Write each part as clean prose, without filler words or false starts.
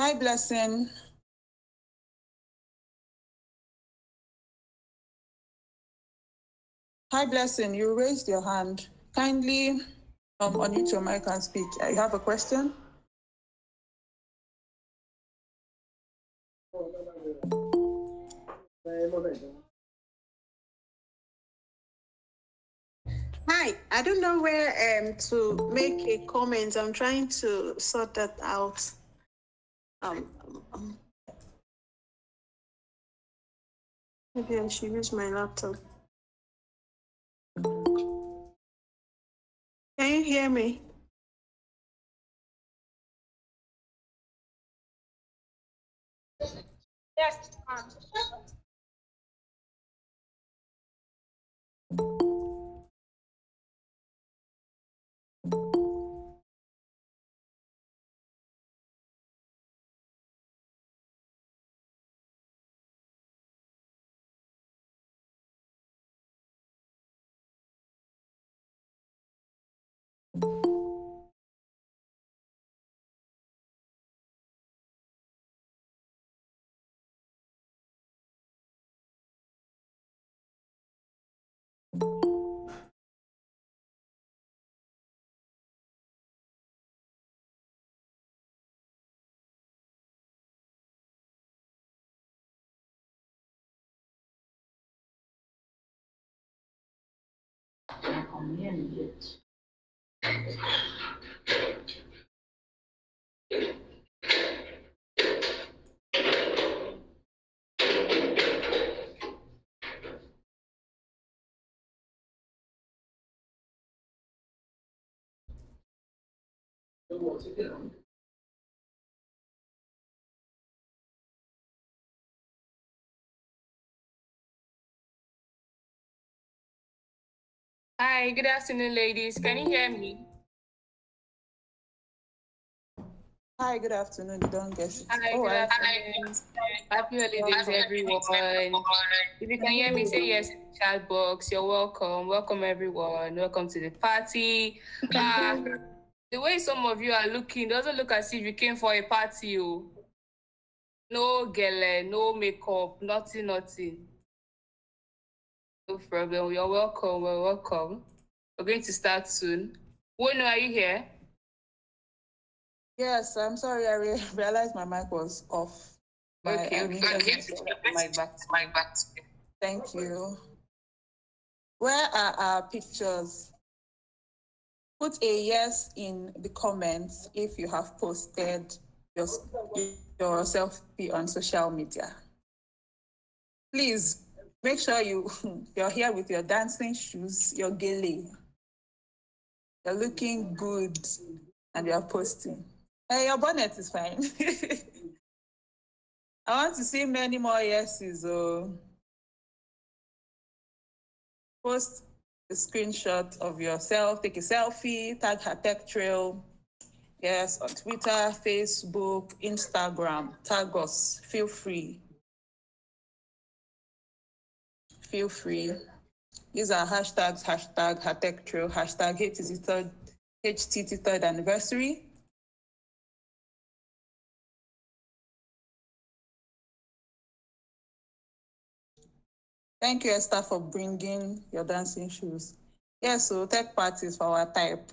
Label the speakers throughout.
Speaker 1: Hi, Blessing. Hi, Blessing. You raised your hand. Kindly unmute your mic and speak. You have a question?
Speaker 2: Hi, I don't know where to make a comment. I'm trying to sort that out. Maybe I should use my laptop. Can you hear me?
Speaker 3: Yes.
Speaker 4: Hi, good afternoon, ladies. Can you hear me?
Speaker 1: Hi, good afternoon. You don't guess it.
Speaker 4: Hi, good afternoon. Happy holidays, everyone. If you can hear me, say yes in the chat box. You're welcome. Welcome, everyone. Welcome to the party. The way some of you are looking doesn't look as if you came for a party. Oh. No gele, no makeup, nothing. No problem. You're welcome. We're welcome. We're going to start soon. Wono, are you here?
Speaker 1: Yes, I'm sorry. I realized my mic was off.
Speaker 4: Okay. Mic back.
Speaker 1: Thank you. Where are our pictures? Put a yes in the comments if you have posted your selfie on social media. Please make sure you're here with your dancing shoes, your gele. You're looking good and you're posting. Hey, your bonnet is fine. I want to see many more yeses. Post a screenshot of yourself, take a selfie, tag HerTechTrail. Yes, on Twitter, Facebook, Instagram, tag us. Feel free. These are hashtags, hashtag HerTechTrail, hashtag HTT third anniversary. Thank you, Esther, for bringing your dancing shoes. Yes, so tech parties for our type.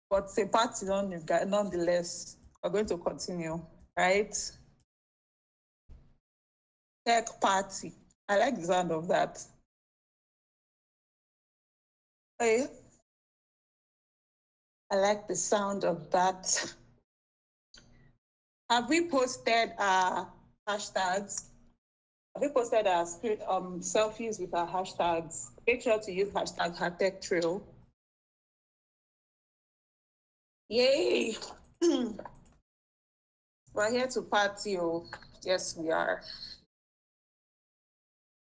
Speaker 1: But it's a party nonetheless. We're going to continue, right? Tech party. I like the sound of that. Hey, I like the sound of that. Have we posted our hashtags? Have we posted our selfies with our hashtags? Make sure to use hashtag HerTechTrail. Yay! We're here to party. Oh, yes, we are.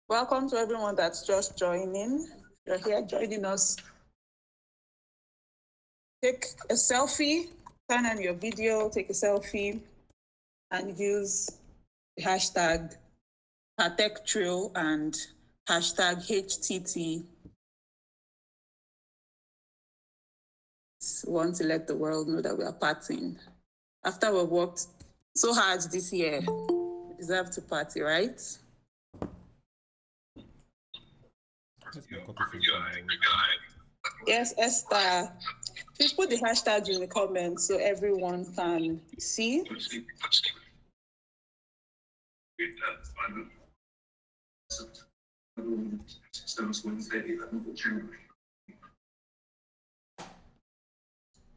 Speaker 1: Welcome to everyone that's just joining. You're here joining us. Take a selfie, turn on your video, take a selfie, and use the hashtag HerTechTrail and hashtag HTT. We want to let the world know that we are partying. After we've worked So hard this year. You deserve to party, right? Yes, Esther. Please put the hashtag in the comments so everyone can see.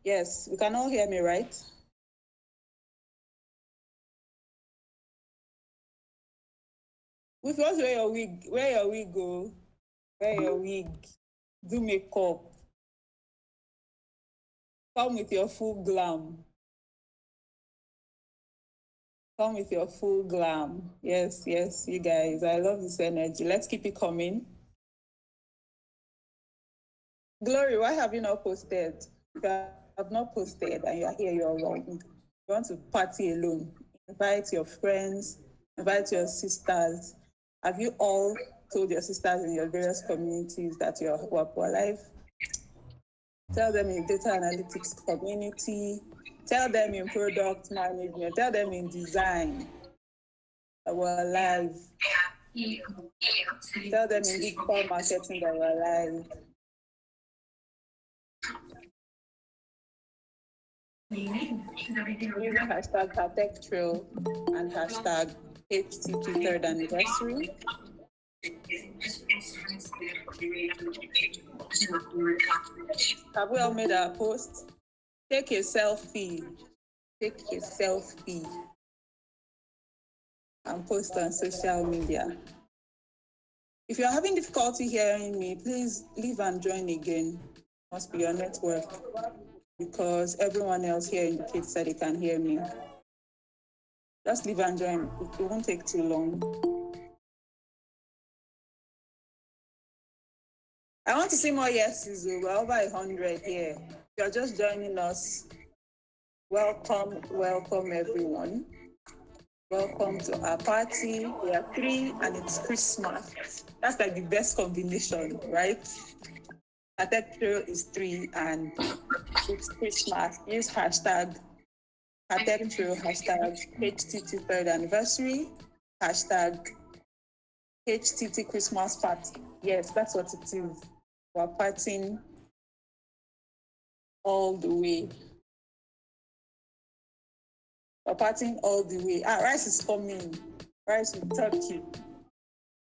Speaker 1: Yes, you can all hear me, right? With us, wear your wig, go. Wear your wig, do makeup. Come with your full glam. Come with your full glam. Yes, you guys. I love this energy. Let's keep it coming. Glory, why have you not posted? If you have not posted and you are here, you're wrong. You want to party alone. Invite your friends, invite your sisters. Have you all told your sisters in your various communities that you're alive? Tell them in data analytics community. Tell them in product management. Tell them in design that we're alive. Tell them in digital marketing that we're alive. Using hashtag HerTechTrail and hashtag HTT third anniversary. Have we all made our post? Take a selfie. Take a selfie and post on social media. If you're having difficulty hearing me, please leave and join again. Must be your network, because everyone else here indicates that they can hear me. Just leave and join. It won't take too long. I want to see more yeses. We're over 100 here. If you're just joining us, welcome everyone. Welcome to our party. We are 3 and it's Christmas. That's like the best combination, right? HerTechTrail is 3 and it's Christmas. Use hashtag HerTechTrail, hashtag HTT third anniversary, hashtag HTT Christmas party. Yes, that's what it is. We're partying all the way. We're partying all the way. Rice is coming. Rice with turkey.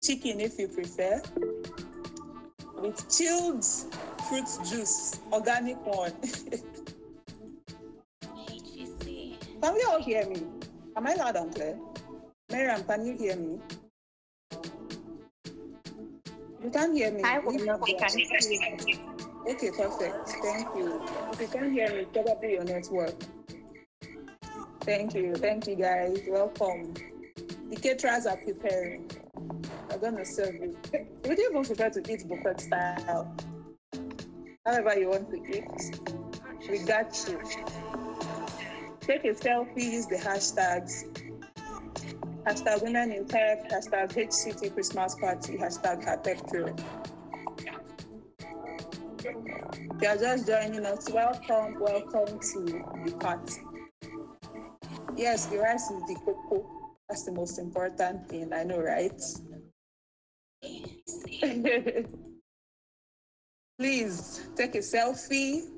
Speaker 1: Chicken if you prefer. With chilled fruit juice, organic one. Can you all hear me? Am I loud and clear? Miriam, can you hear me? You can't hear me. Okay, perfect. Thank you. If you can't hear me, probably your network. Thank you guys. Welcome. The caterers are preparing. We're gonna serve you. Would you even prefer to eat buffet style? However you want to eat, we got you. Take a selfie, use the hashtags. Hashtag women in tech, hashtag HCT Christmas party, hashtag HerTechTrail. If you are just joining us, welcome to the party. Yes, the rice is the cocoa. That's the most important thing, I know, right? Please take a selfie,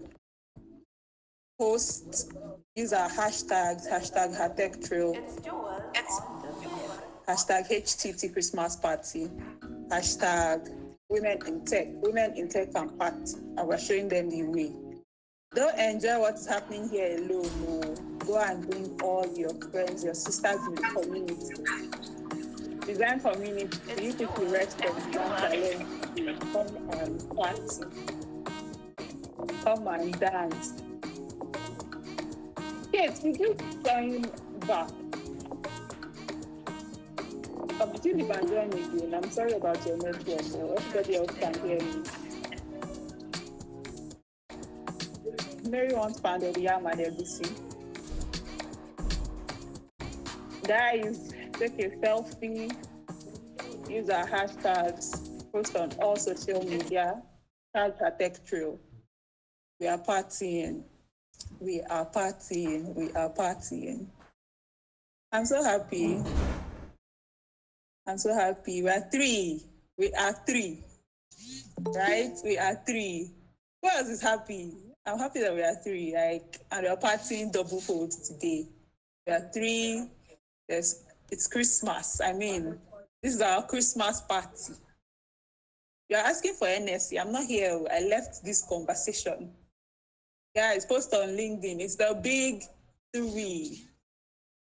Speaker 1: post, use our hashtags, hashtag HerTechTrail, hashtag HTT Christmas party, hashtag women in tech and party, and we're showing them the way. Don't enjoy what's happening here alone. No. Go and bring all your friends, your sisters in the community. Design community, you people rest from design challenge. Come and party. Come and dance. Yes, we do join back. Between the and join again. I'm sorry about your network. Everybody else can hear me. Mary wants pounded yam and ABC. Guys, take a selfie, use our hashtags, post on all social media, tag HerTechTrail. We are partying. I'm so happy. I'm so happy. We are three. We are three. Right? We are three. Who else is happy? I'm happy that we are three. Like, and we are partying double fold today. We are three. It's Christmas. I mean, this is our Christmas party. You are asking for NSC. I'm not here. I left this conversation. Yeah, it's posted on LinkedIn. It's the big three.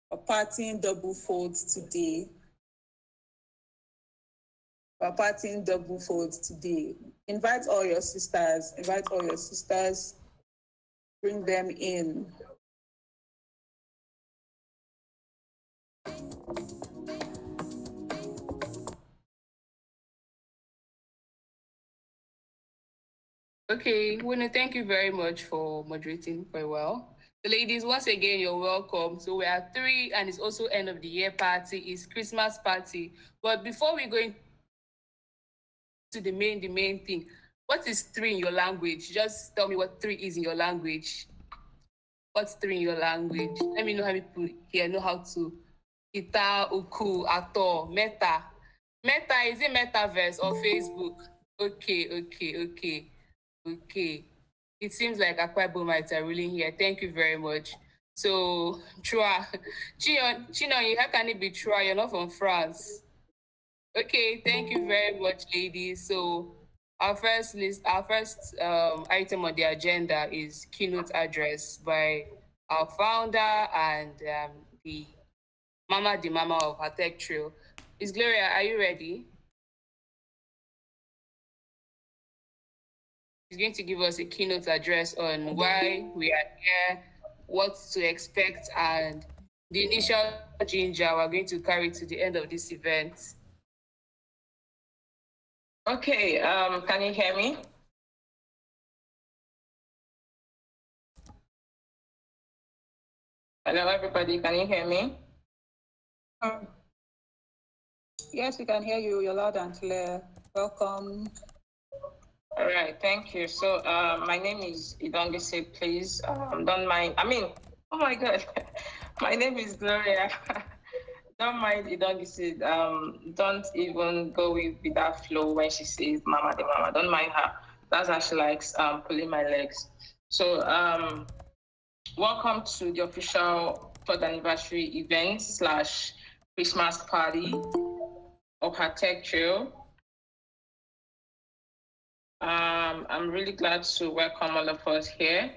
Speaker 1: We're partying double folds today. We're partying double folds today. Invite all your sisters. Invite all your sisters. Bring them in.
Speaker 4: Okay, Winnie, thank you very much for moderating very well. The ladies, once again, you're welcome. So we are three, and it's also end of the year party. It's Christmas party. But before we go into the main thing, what is three in your language? Just tell me what three is in your language. What's three in your language? Let me know how people here know how to. Ita, uku, ato, meta. Meta, is it metaverse or Facebook? Okay. It seems like Akwa Ibomites are ruling here. Thank you very much. So, Chua, Chino, how can it be Chua? You're not from France. Okay, thank you very much, ladies. So, our first item on the agenda is keynote address by our founder and the mama of HerTechTrail. Miss Gloria, are you ready? She's going to give us a keynote address on why we are here, what to expect, and the initial ginger we're going to carry to the end of this event.
Speaker 3: Okay, can you hear me? Hello, everybody, can you hear me?
Speaker 1: Yes, we can hear you. You're loud and clear. Welcome.
Speaker 3: All right, thank you. So my name is Idongise, please don't mind. Oh my God, my name is Gloria. Don't mind Idongise. Don't even go with that flow when she says mama the mama. Don't mind her. That's actually like pulling my legs. So welcome to the official 3rd anniversary event / Christmas party of HerTechTrail. I'm really glad to welcome all of us here.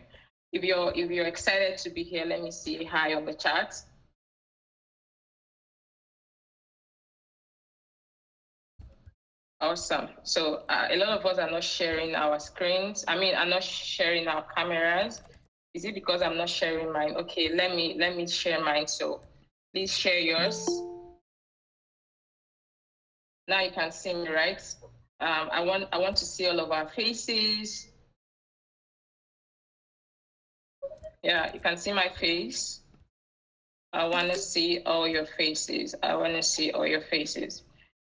Speaker 3: If you're excited to be here, let me see hi on the chat. Awesome. So a lot of us are not sharing our screens. I'm not sharing our cameras. Is it because I'm not sharing mine? Okay, let me share mine. So please share yours. Now you can see me, right? I want to see all of our faces. Yeah, you can see my face. I want to see all your faces.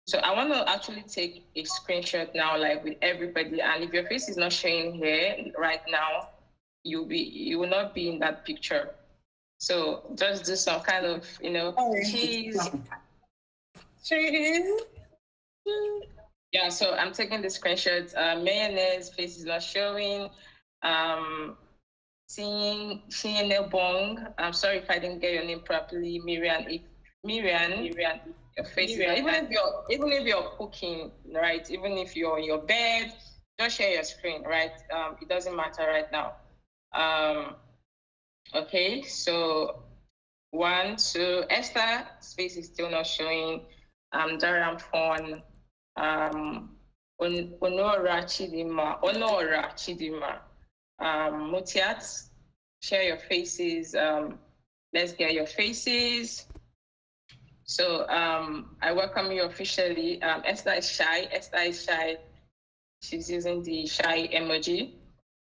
Speaker 3: So I want to actually take a screenshot now, like with everybody. And if your face is not showing here right now, you will not be in that picture. So just do some kind of, cheese. Yeah, so I'm taking the screenshots. Mayonnaise face is not showing. Seeing Bong. I'm sorry if I didn't get your name properly, Miriam. Your face. Even if you're cooking, right? Even if you're in your bed, just share your screen, right? It doesn't matter right now. Okay, so 1, 2. Esther's face is still not showing. Daram Phone. Onora Chidima. Mutiat, share your faces. Let's get your faces. So I welcome you officially. Esther is shy. She's using the shy emoji.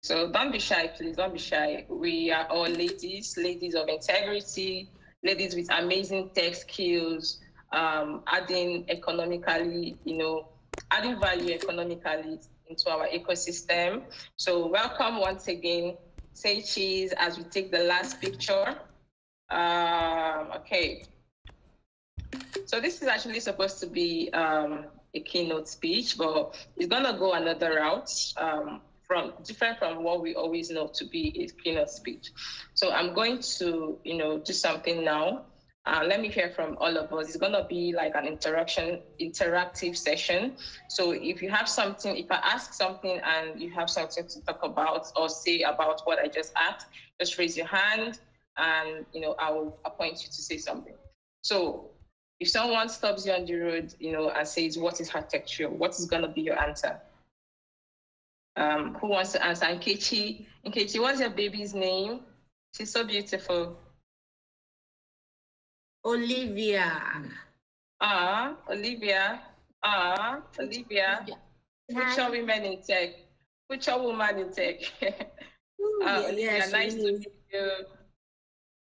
Speaker 3: So don't be shy, please. Don't be shy. We are all ladies of integrity, ladies with amazing tech skills, adding value economically into our ecosystem. So welcome once again. Say cheese as we take the last picture. Okay. So this is actually supposed to be a keynote speech, but it's gonna go another route, from different from what we always know to be a keynote speech. So I'm going to, do something now. Let me hear from all of us. It's gonna be like an interactive session. So if you have something, if I ask something and you have something to talk about or say about what I just asked, just raise your hand, and I will appoint you to say something. So if someone stops you on the road, and says, "What is HerTechTrail?" What is gonna be your answer? Who wants to answer? Nkechi, what's your baby's name? She's so beautiful.
Speaker 5: Olivia.
Speaker 3: Olivia. Olivia. Future women in tech. Future woman in tech. Olivia,
Speaker 5: yes,
Speaker 3: nice to meet you.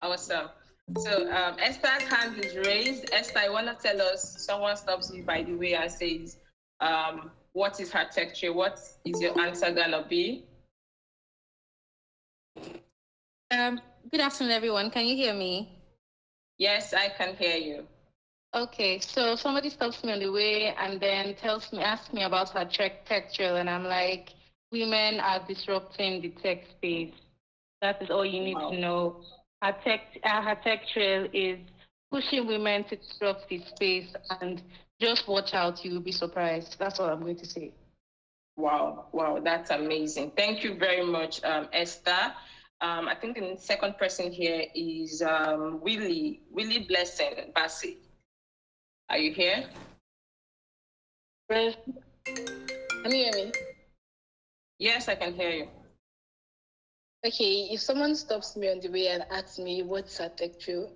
Speaker 3: Awesome. So Esther's hand is raised. Esther, I want to tell us, someone stops you by the way and says, what is HerTechTrail? What is your answer gonna be?
Speaker 6: Good afternoon, everyone. Can you hear me?
Speaker 3: Yes, I can hear you.
Speaker 6: Okay, so somebody stops me on the way and then asks me about HerTechTrail, and I'm like, women are disrupting the tech space. That is all you need to know. HerTechTrail is pushing women to disrupt the space, and just watch out, you will be surprised. That's all I'm going to say.
Speaker 3: Wow, that's amazing. Thank you very much, Esther. I think the second person here is Willie Blessing Bassi. Are you here?
Speaker 6: Can you hear me?
Speaker 3: Yes, I can hear you.
Speaker 6: Okay, if someone stops me on the way and asks me what's HerTechTrail,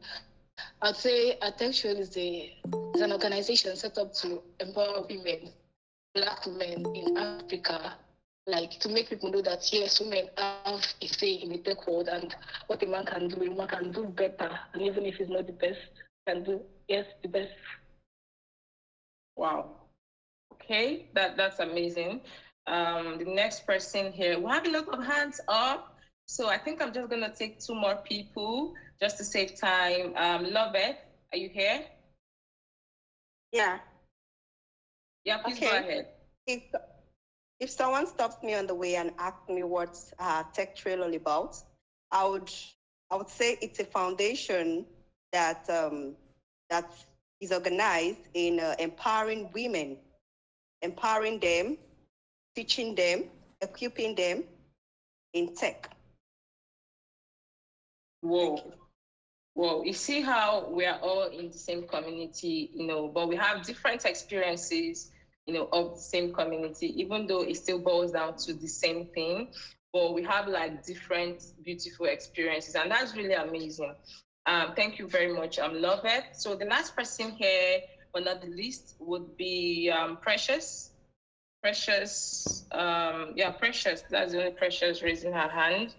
Speaker 6: I'd say HerTechTrail is an organization set up to empower women, Black women in Africa, like to make people know that yes, women have a say in the tech world, and what a man can do better, and even if he's not the best, can do the best.
Speaker 3: Wow. Okay, that's amazing. The next person here, we have a lot of hands up. So I think I'm just gonna take 2 more people just to save time. Lovett, are you here?
Speaker 7: Yeah.
Speaker 3: Yeah, please go ahead.
Speaker 7: If someone stops me on the way and asks me what's HerTechTrail all about, I would say it's a foundation that is organized in empowering women, empowering them, teaching them, equipping them in tech.
Speaker 3: Whoa, you see how we are all in the same community, but we have different experiences, of the same community, even though it still boils down to the same thing, but we have like different beautiful experiences, and that's really amazing. Thank you very much. Love it. So the last person here, but not the least, would be Precious. Precious, Precious. That's the only Precious raising her hand.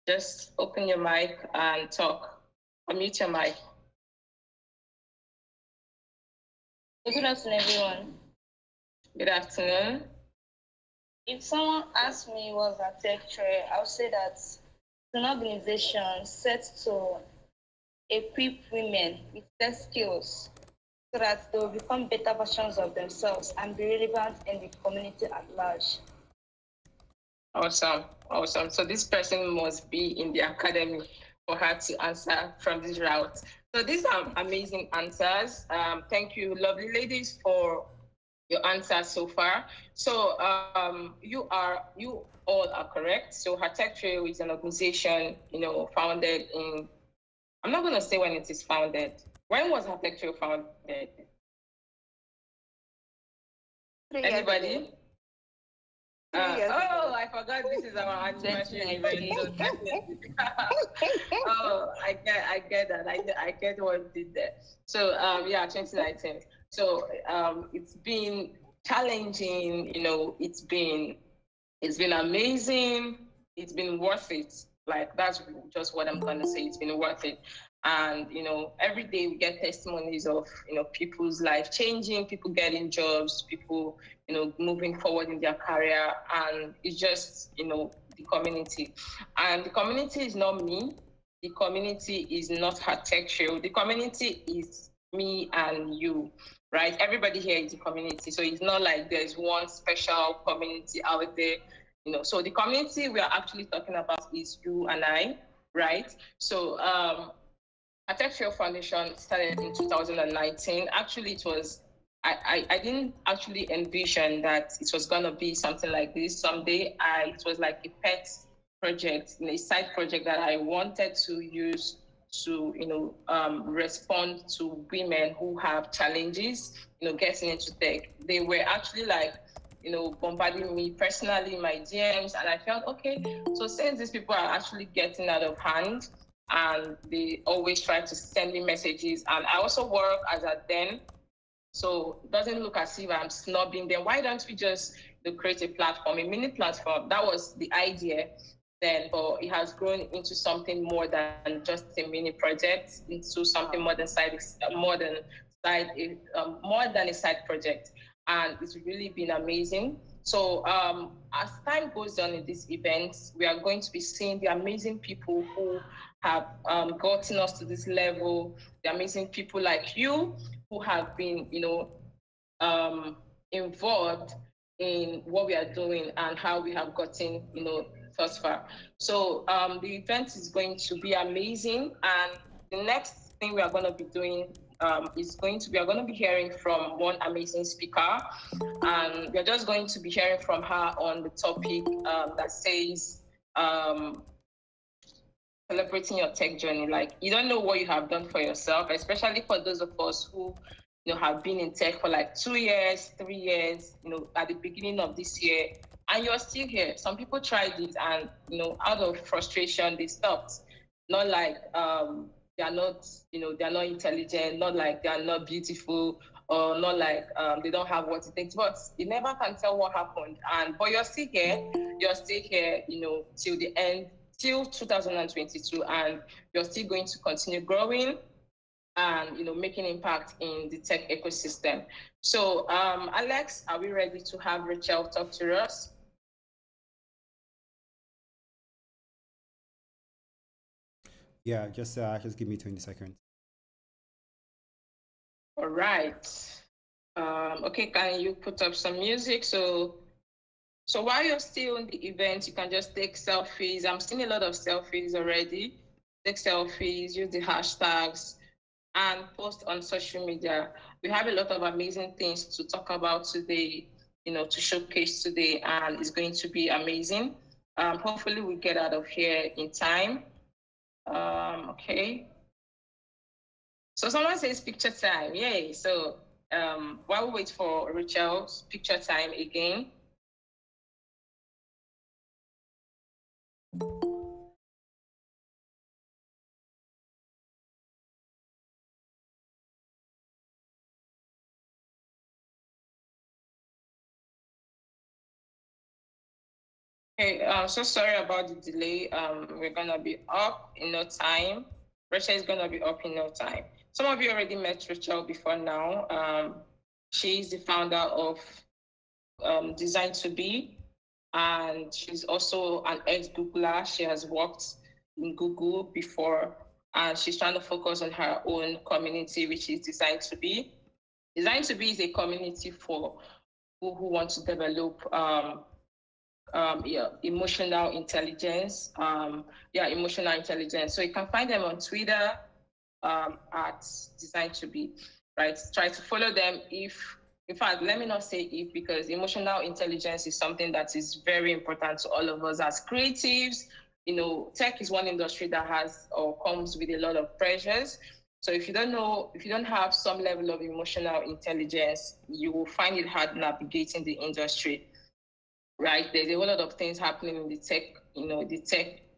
Speaker 3: Just open your mic and talk. Unmute your mic.
Speaker 8: Good afternoon, everyone.
Speaker 3: Good afternoon.
Speaker 8: If someone asks me what's HerTechTrail, I would say that it's an organization set to equip women with tech skills so that they will become better versions of themselves and be relevant in the community at large.
Speaker 3: Awesome. So this person must be in the academy for her to answer from this route. So these are amazing answers. Thank you, lovely ladies, for your answers so far. So you all are correct. So HerTechTrail is an organization, founded in, I'm not going to say when it is founded. When was HerTechTrail founded? Anybody? I forgot this is our anniversary event. Oh, I get that. I get what you did there. So 2019. So it's been challenging. It's been amazing. It's been worth it. Like, that's just what I'm gonna say. It's been worth it. And every day we get testimonies of people's life changing, people getting jobs, people moving forward in their career, and it's just the community. And the community is not me. The community is not HerTechTrail. The community is me and you, right? Everybody here is a community. So it's not like there's one special community out there, So the community we are actually talking about is you and I, right? So HerTechTrail Foundation started in 2019. Actually, it was I didn't actually envision that it was gonna be something like this someday. It was like a pet project, a side project that I wanted to use to respond to women who have challenges, getting into tech. They were actually like bombarding me personally in my DMs, and I felt okay. So since these people are actually getting out of hand, and they always try to send me messages, and I also work as a den, so it doesn't look as if I'm snubbing them. Why don't we just create a platform, a mini platform? That was the idea then, but it has grown into something more than just a mini project, into something more than more than a side project, and it's really been amazing. So as time goes on in these events, we are going to be seeing the amazing people who have gotten us to this level, the amazing people like you who have been, involved in what we are doing and how we have gotten, thus far. So the event is going to be amazing, and the next thing we are going to be doing we are going to be hearing from one amazing speaker, and we're just going to be hearing from her on the topic that says celebrating your tech journey. Like, you don't know what you have done for yourself, especially for those of us who have been in tech for like 2 years, 3 years, at the beginning of this year, and you're still here. Some people tried it and, out of frustration, they stopped. Not like they are not, they are not intelligent, not like they are not beautiful, or not like they don't have what it takes, but you never can tell what happened. But you're still here, till the end, till 2022, and you're still going to continue growing and making impact in the tech ecosystem. So Alex, are we ready to have Rachel talk to us?
Speaker 5: Yeah, just give me 20 seconds.
Speaker 3: All right. Okay, can you put up some music? So while you're still in the event, you can just take selfies. I'm seeing a lot of selfies already. Take selfies, use the hashtags, and post on social media. We have a lot of amazing things to talk about today, to showcase today, and it's going to be amazing. Hopefully we get out of here in time. Okay. So someone says picture time. Yay. So while we wait for Rachel's picture time again, okay, so sorry about the delay. We're gonna be up in no time. Rachel is gonna be up in no time. Some of you already met Rachel before now. She's the founder of Design to Be, and she's also an ex-Googler. She has worked in Google before, and she's trying to focus on her own community, which is Design to Be. Design to Be is a community for people who want to develop emotional intelligence. Emotional intelligence. So you can find them on Twitter at Design to Be, right? Try to follow them. In fact, let me not say if, because emotional intelligence is something that is very important to all of us as creatives. Tech is one industry that has or comes with a lot of pressures. So if you don't have some level of emotional intelligence, you will find it hard navigating the industry, right? There's a whole lot of things happening in the tech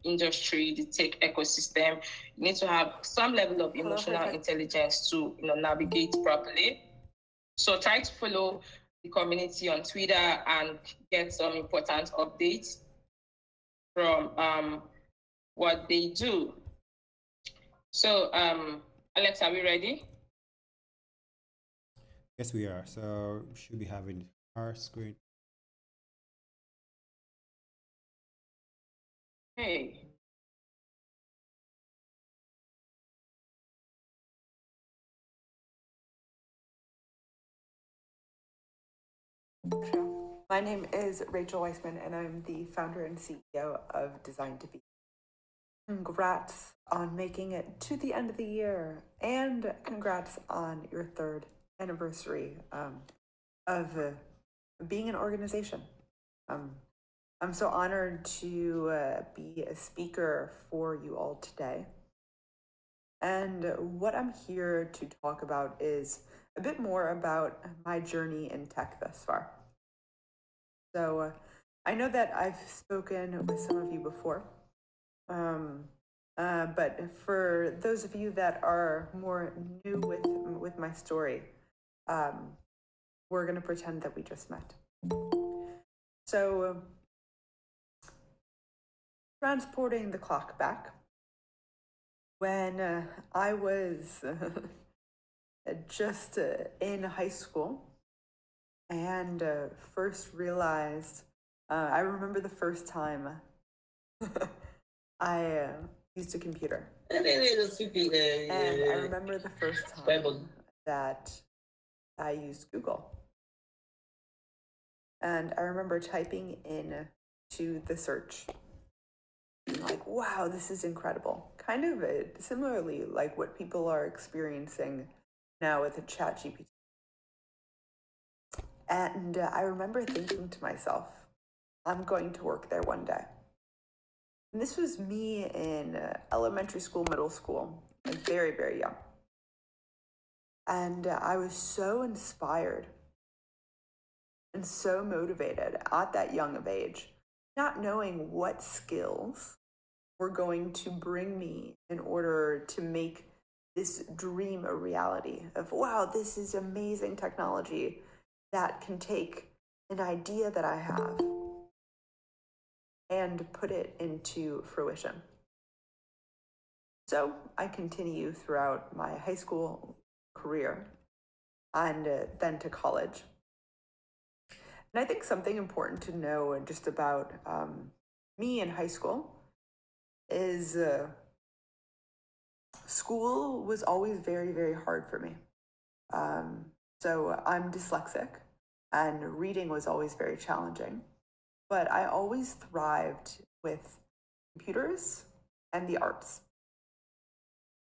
Speaker 3: industry, the tech ecosystem. You need to have some level of emotional intelligence to navigate properly. So try to follow the community on Twitter and get some important updates from what they do. So Alex, are we ready?
Speaker 5: Yes, we are. So we should be having our screen.
Speaker 3: Hey.
Speaker 9: Sure. My name is Rachel Weissman, and I'm the founder and CEO of Design to Be. Congrats on making it to the end of the year, and congrats on your 3rd anniversary of being an organization. I'm so honored to be a speaker for you all today. And what I'm here to talk about is a bit more about my journey in tech thus far. So I know that I've spoken with some of you before, but for those of you that are more new with my story, we're going to pretend that we just met. So transporting the clock back, when I was just in high school and first realized, I remember the first time I used a computer. And I remember the first time that I used Google. And I remember typing in to the search, like, wow, this is incredible. Kind of similarly like what people are experiencing now with the ChatGPT. And I remember thinking to myself, I'm going to work there one day. And this was me in elementary school, middle school, like very, very young. And I was so inspired and so motivated at that young of age, not knowing what skills were going to bring me in order to make this dream a reality of, wow, this is amazing technology that can take an idea that I have and put it into fruition. So I continue throughout my high school career and then to college. And I think something important to know just about me in high school is school was always very, very hard for me. So I'm dyslexic, and reading was always very challenging. But I always thrived with computers and the arts.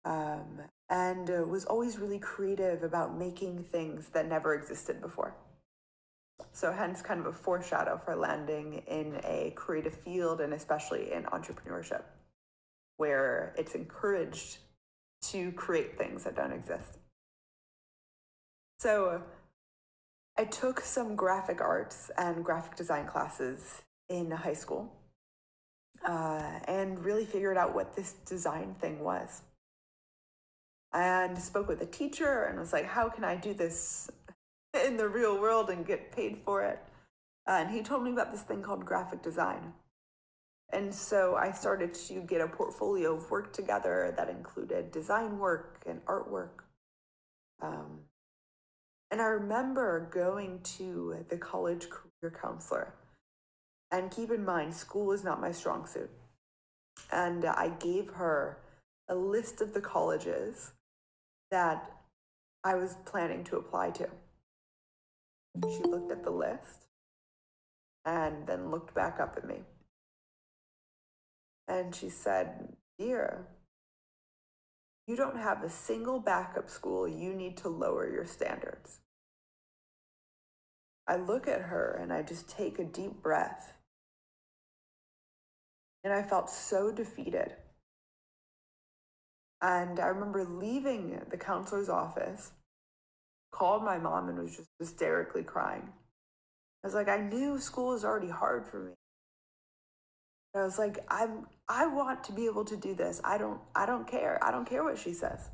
Speaker 9: And was always really creative about making things that never existed before. So hence kind of a foreshadow for landing in a creative field, and especially in entrepreneurship, where it's encouraged to create things that don't exist. So I took some graphic arts and graphic design classes in high school and really figured out what this design thing was. And spoke with a teacher and was like, how can I do this in the real world and get paid for it? And he told me about this thing called graphic design. And so I started to get a portfolio of work together that included design work and artwork. And I remember going to the college career counselor. And keep in mind, school is not my strong suit. And I gave her a list of the colleges that I was planning to apply to. She looked at the list and then looked back up at me. And she said, dear, you don't have a single backup school. You need to lower your standards. I look at her and I just take a deep breath. And I felt so defeated. And I remember leaving the counselor's office, called my mom and was just hysterically crying. I was like, I knew school was already hard for me. I was like, I want to be able to do this. I don't care. I don't care what she says.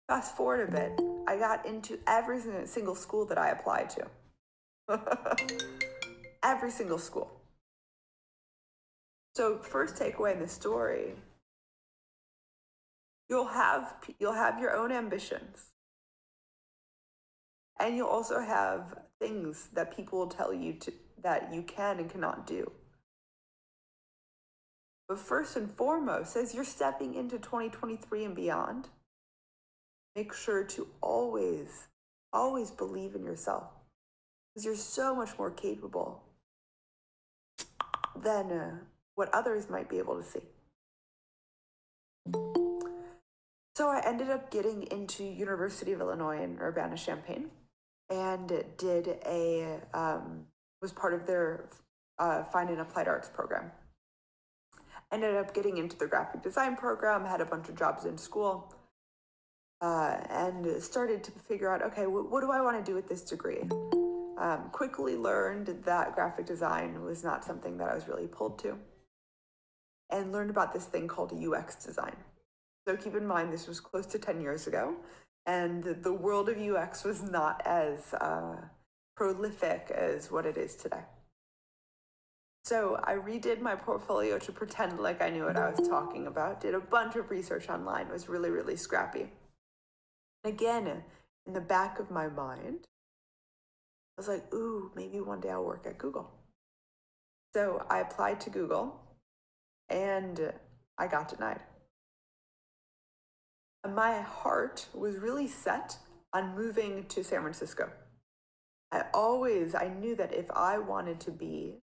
Speaker 9: Fast forward a bit, I got into every single school that I applied to. Every single school. So first takeaway in the story, you'll have your own ambitions. And you'll also have things that people will tell you that you can and cannot do. But first and foremost, as you're stepping into 2023 and beyond, make sure to always believe in yourself. because you're so much more capable than what others might be able to see. So I ended up getting into University of Illinois in Urbana-Champaign, and was part of their Fine and Applied Arts program. Ended up getting into the graphic design program, had a bunch of jobs in school, and started to figure out, okay, what do I want to do with this degree? Quickly learned that graphic design was not something that I was really pulled to, and learned about this thing called UX design. So keep in mind, this was close to 10 years ago, and the world of UX was not as prolific as what it is today. So I redid my portfolio to pretend like I knew what I was talking about, did a bunch of research online, was really, really scrappy. And again, in the back of my mind, I was like, ooh, maybe one day I'll work at Google. So I applied to Google, and I got denied. My heart was really set on moving to San Francisco. I knew that if I wanted to be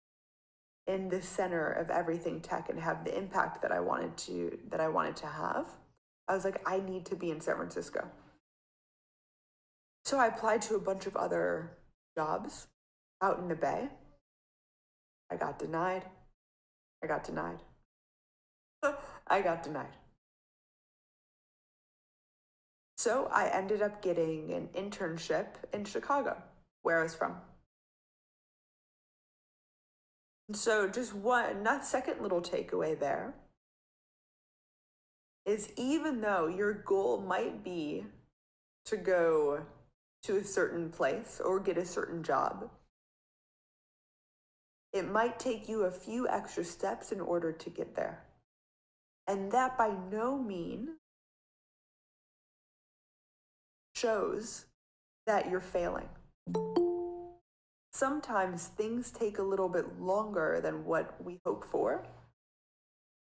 Speaker 9: in the center of everything tech and have the impact that I wanted to have, I was like, I need to be in San Francisco. So I applied to a bunch of other jobs out in the Bay. I got denied. I got denied. I got denied. So I ended up getting an internship in Chicago, where I was from. And so just second little takeaway there is, even though your goal might be to go to a certain place or get a certain job, it might take you a few extra steps in order to get there. And that by no means shows that you're failing. Sometimes things take a little bit longer than what we hope for,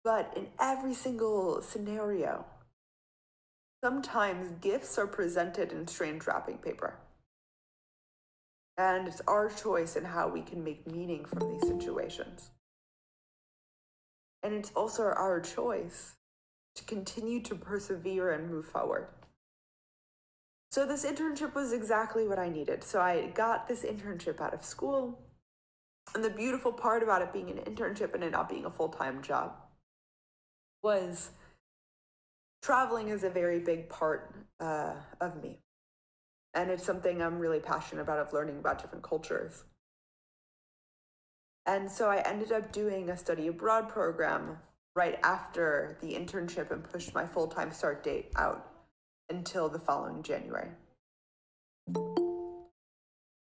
Speaker 9: but in every single scenario, sometimes gifts are presented in strange wrapping paper. And it's our choice in how we can make meaning from these situations. And it's also our choice to continue to persevere and move forward. So this internship was exactly what I needed. So I got this internship out of school. And the beautiful part about it being an internship and it not being a full-time job was traveling is a very big part of me. And it's something I'm really passionate about, of learning about different cultures. And so I ended up doing a study abroad program right after the internship and pushed my full-time start date out until the following January.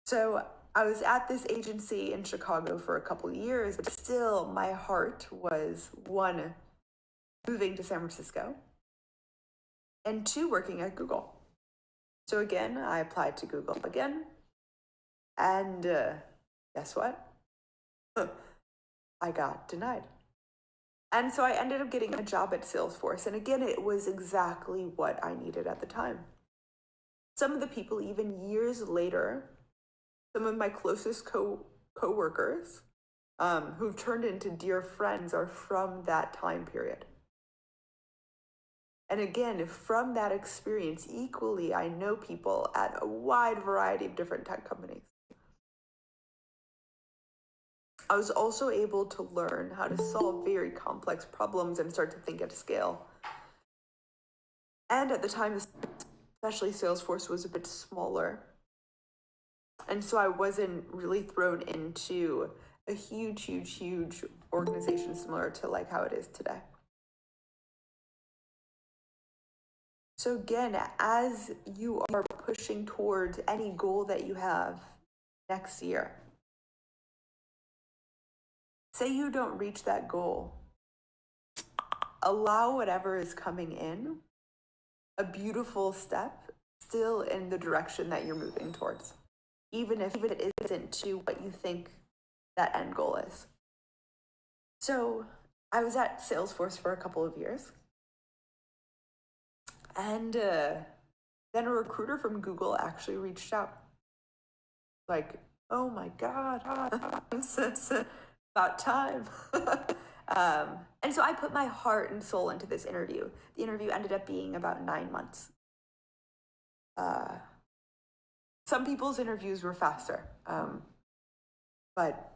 Speaker 9: So I was at this agency in Chicago for a couple of years, but still my heart was, one, moving to San Francisco, and two, working at Google. So again, I applied to Google again, and guess what? I got denied. And so I ended up getting a job at Salesforce, and again, it was exactly what I needed at the time. Some of the people, even years later, some of my closest co-workers who've turned into dear friends are from that time period. And again, from that experience, equally, I know people at a wide variety of different tech companies. I was also able to learn how to solve very complex problems and start to think at scale. And at the time, especially Salesforce was a bit smaller. And so I wasn't really thrown into a huge organization similar to like how it is today. So again, as you are pushing towards any goal that you have next year, say you don't reach that goal, allow whatever is coming in a beautiful step still in the direction that you're moving towards, even if it isn't to what you think that end goal is. So I was at Salesforce for a couple of years. And then a recruiter from Google actually reached out. Like, oh my God, it's about time. And so I put my heart and soul into this interview. The interview ended up being about 9 months. Some people's interviews were faster, but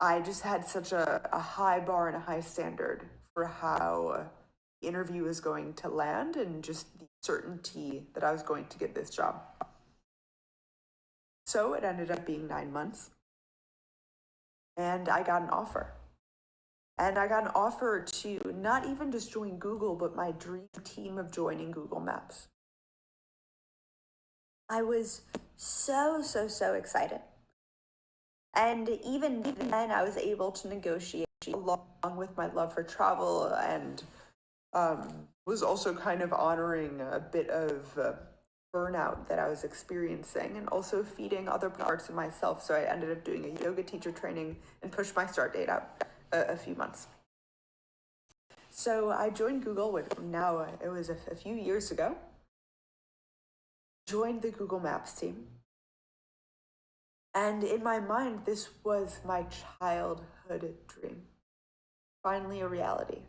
Speaker 9: I just had such a high bar and a high standard for how the interview was going to land and just the certainty that I was going to get this job. So it ended up being 9 months. And I got an offer. And I got an offer to not even just join Google, but my dream team of joining Google Maps. I was so excited. And even then, I was able to negotiate along with my love for travel and was also kind of honoring a bit of burnout that I was experiencing and also feeding other parts of myself. So I ended up doing a yoga teacher training and pushed my start date out a few months. So I joined Google it was a few years ago. Joined the Google Maps team. And in my mind, this was my childhood dream. Finally a reality.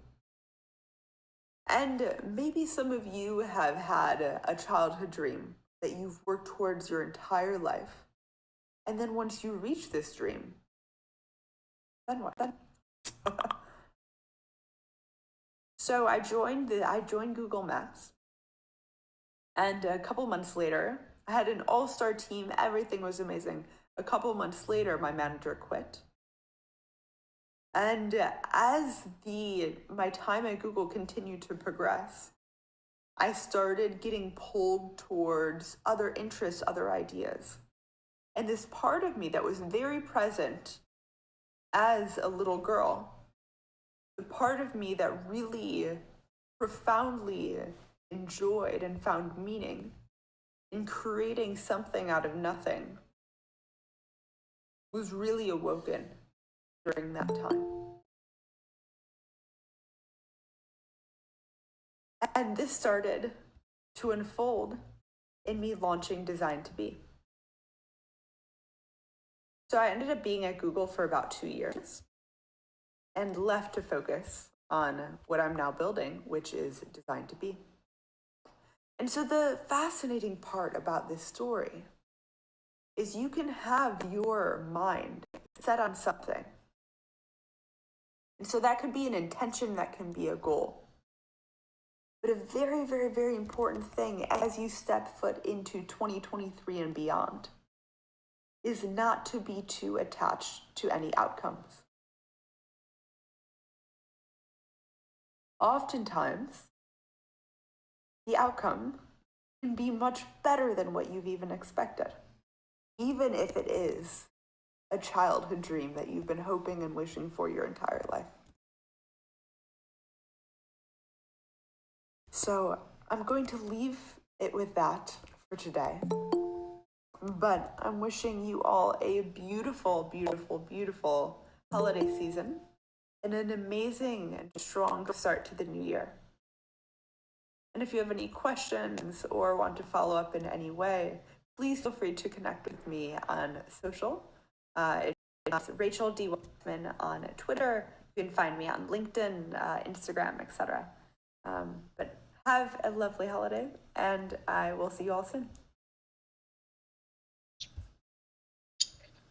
Speaker 9: And maybe some of you have had a childhood dream that you've worked towards your entire life. And then once you reach this dream, then what? So I joined Google Maps. And a couple months later, I had an all-star team. Everything was amazing. A couple months later, my manager quit. And as my time at Google continued to progress, I started getting pulled towards other interests, other ideas. And this part of me that was very present as a little girl, the part of me that really profoundly enjoyed and found meaning in creating something out of nothing, was really awoken during that time. And this started to unfold in me launching Design to Be. So I ended up being at Google for about 2 years and left to focus on what I'm now building, which is Design to Be. And so the fascinating part about this story is you can have your mind set on something. And so that could be an intention, that can be a goal. But a very, very, very important thing as you step foot into 2023 and beyond is not to be too attached to any outcomes. Oftentimes, the outcome can be much better than what you've even expected, even if it is a childhood dream that you've been hoping and wishing for your entire life. So I'm going to leave it with that for today. But I'm wishing you all a beautiful, beautiful, beautiful holiday season and an amazing and strong start to the new year. And if you have any questions or want to follow up in any way, please feel free to connect with me on social. It's Rachel D. Weissman on Twitter. You can find me on LinkedIn, Instagram, etc. But have a lovely holiday, and I will see you all soon.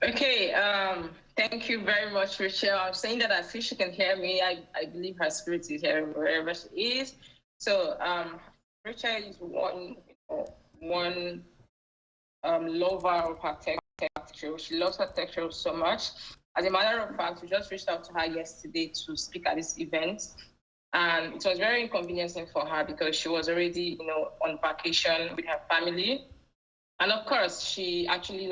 Speaker 3: Okay, thank you very much, Rachel. I'm saying that I feel she can hear me. I believe her spirit is hearing wherever she is. So Rachel is one lover of her HerTechTrail. She loves her HerTechTrail so much. As a matter of fact, we just reached out to her yesterday to speak at this event. And it was very inconveniencing for her because she was already, on vacation with her family. And of course, she actually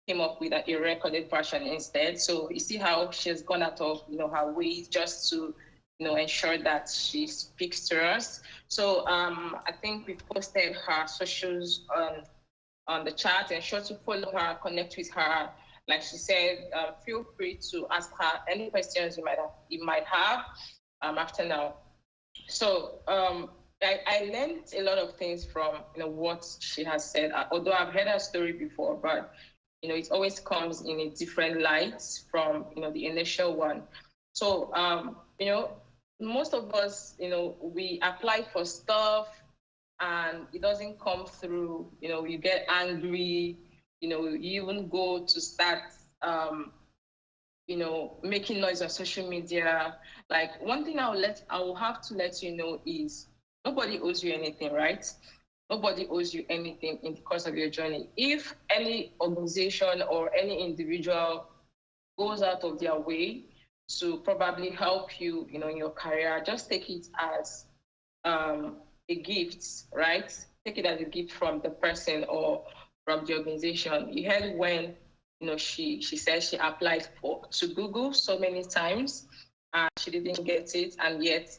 Speaker 3: came up with a recorded version instead. So you see how she has gone out of, her ways just to, ensure that she speaks to us. So I think we've posted her socials on the chat. Ensure to follow her, connect with her. Like she said, feel free to ask her any questions you might have after now. So I learned a lot of things from what she has said. Although I've heard her story before, but it always comes in a different light from, the initial one. So, most of us, we apply for stuff and it doesn't come through, you get angry, you even go to start, making noise on social media. Like, one thing I will have to let you know is nobody owes you anything, right? Nobody owes you anything in the course of your journey. If any organization or any individual goes out of their way to probably help you, in your career, just take it as a gift, right? Take it as a gift from the person or from the organization. You heard when, she said she applied to Google so many times and she didn't get it, and yet,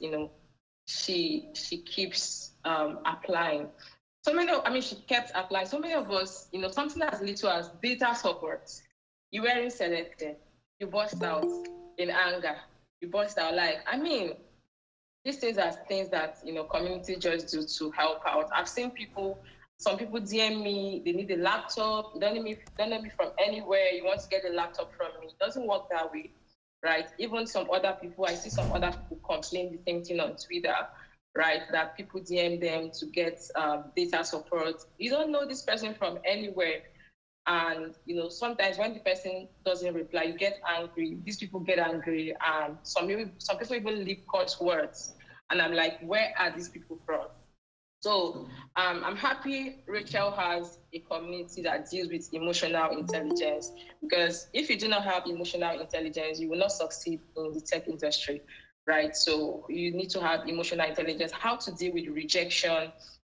Speaker 3: she keeps applying. She kept applying. So many of us, something as little as data support, you weren't selected, you burst out in anger, you burst out these things are things that, community just do to help out. I've seen some people DM me, they need a laptop, you don't need me from anywhere, you want to get a laptop from me. It doesn't work that way, right? Even some other people, I see some other people complain the same thing on Twitter, right? That people DM them to get data support. You don't know this person from anywhere. And, sometimes when the person doesn't reply, you get angry. These people get angry. And some people even leave curse words. And I'm like, where are these people from? So I'm happy Rachel has a community that deals with emotional intelligence, because if you do not have emotional intelligence, you will not succeed in the tech industry, right? So you need to have emotional intelligence, how to deal with rejection.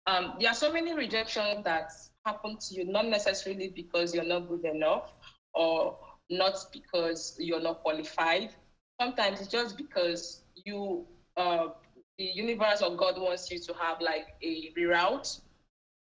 Speaker 3: There are so many rejections that happen to you, not necessarily because you're not good enough or not because you're not qualified. Sometimes it's just because the universe or God wants you to have like a reroute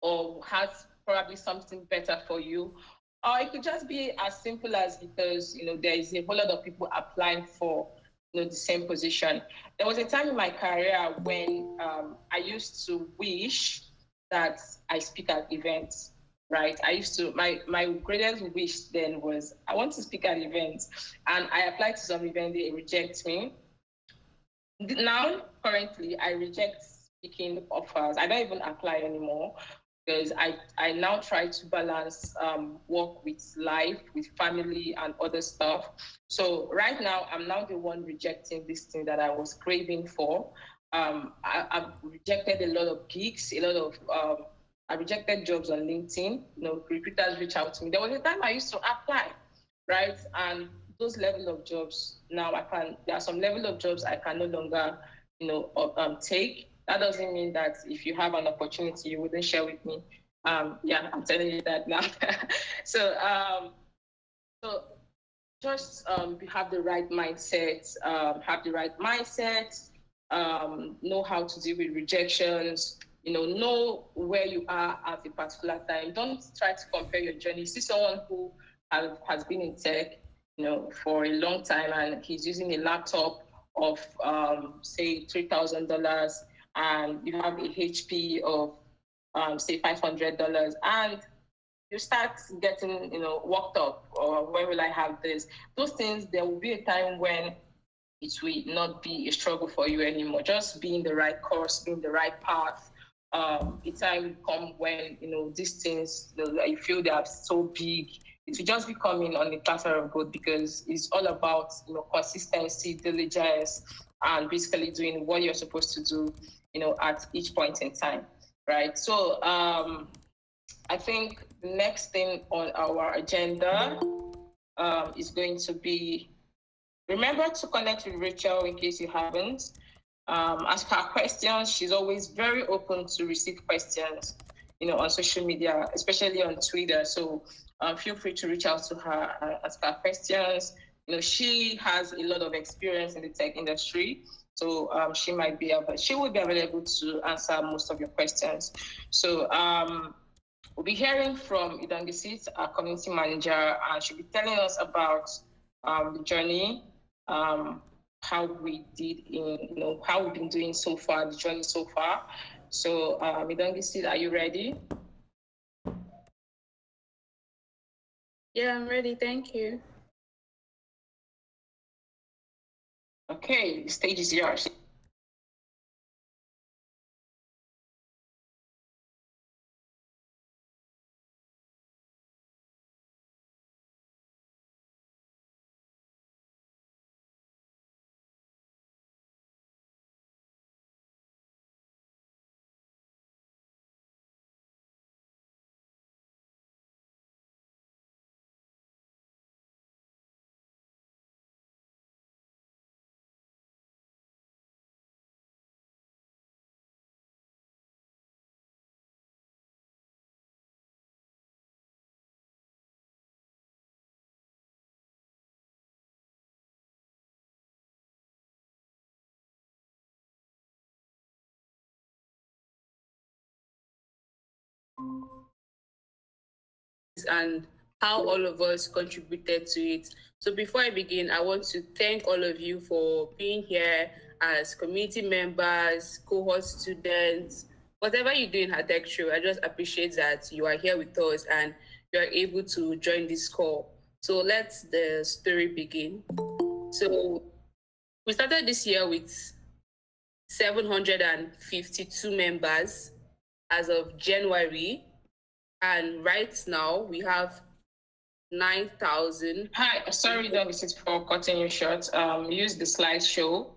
Speaker 3: or has probably something better for you. Or it could just be as simple as because, there is a whole lot of people applying for, the same position. There was a time in my career when I used to wish that I speak at events, right? I used to, my greatest wish then was, I want to speak at events. And I applied to some event, they reject me. Now, currently, I reject speaking offers. I don't even apply anymore because I now try to balance work with life, with family and other stuff. So right now, I'm now the one rejecting this thing that I was craving for. I've rejected a lot of gigs, I rejected jobs on LinkedIn. Recruiters reach out to me. There was a time I used to apply, right? And those level of jobs now there are some level of jobs I can no longer, take. That doesn't mean that if you have an opportunity, you wouldn't share with me. I'm telling you that now. So just have the right mindset, know how to deal with rejections, know where you are at a particular time. Don't try to compare your journey. See someone who has been in tech, for a long time, and he's using a laptop of, say, $3,000, and you have a HP of, say, $500, and you start getting, worked up, or when will I have this? Those things, there will be a time when it will not be a struggle for you anymore. Just be in the right course, be in the right path. A time will come when, these things, you feel they are so big, it will just be coming on a platter of gold, because it's all about, consistency, diligence, and basically doing what you're supposed to do, at each point in time, right? So I think the next thing on our agenda is going to be, remember to connect with Rachel in case you haven't. Ask her questions. She's always very open to receive questions, on social media, especially on Twitter. So feel free to reach out to her and ask her questions. She has a lot of experience in the tech industry, so she will be available to answer most of your questions. So we'll be hearing from Idangisit, our community manager, and she'll be telling us about the journey, how we did how we've been doing so far, the journey so far. So Idangisit, are you ready?
Speaker 4: Yeah, I'm ready. Thank you.
Speaker 3: Okay, the stage is yours.
Speaker 4: And how all of us contributed to it. So before I begin, I want to thank all of you for being here as community members, cohort students, whatever you do in HerTechTrail. I just appreciate that you are here with us and you are able to join this call. So let the story begin. So we started this year with 752 members as of January. And right now we have 9,000.
Speaker 3: Hi, sorry, Doug, for cutting you short. Use the slideshow.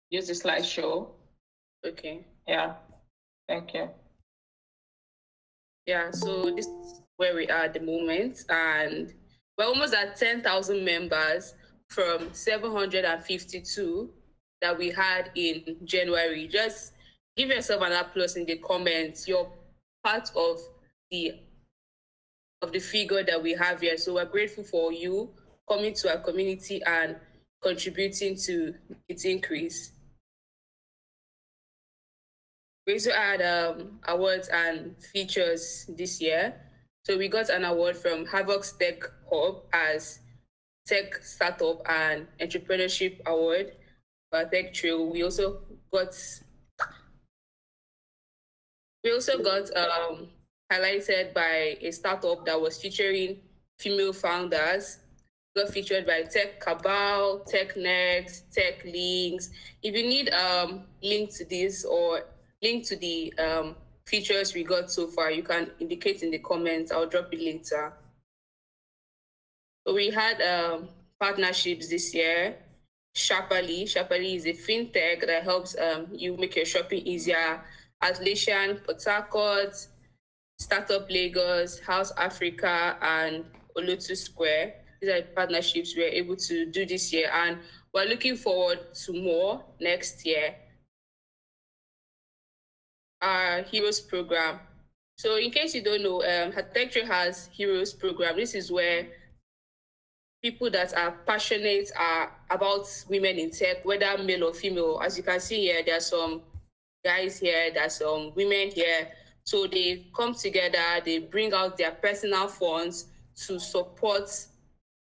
Speaker 3: Use the slideshow.
Speaker 4: Okay.
Speaker 3: Yeah, thank you.
Speaker 4: Yeah, so this is where we are at the moment, and we're almost at 10,000 members from 752 that we had in January. Just give yourself an applause in the comments. You're part of the figure that we have here. So we're grateful for you coming to our community and contributing to its increase. We also had awards and features this year. So we got an award from Havocs Tech Hub as Tech Startup and Entrepreneurship Award for HerTechTrail. We also got highlighted by a startup that was featuring female founders. Got featured by Tech Cabal, Tech Next, Tech Links. If you need link to this or link to the features we got so far, you can indicate in the comments. I'll drop it later. So we had partnerships this year. Sharperly is a fintech that helps you make your shopping easier. Atlassian, Port Harcourt, Startup Lagos, House Africa, and Olotu Square. These are the partnerships we're able to do this year, and we're looking forward to more next year. Our Heroes program. So in case you don't know, HerTechTrail has Heroes program. This is where people that are passionate about women in tech, whether male or female. As you can see here, there are some guys here, there's some women here. So they come together, they bring out their personal funds to support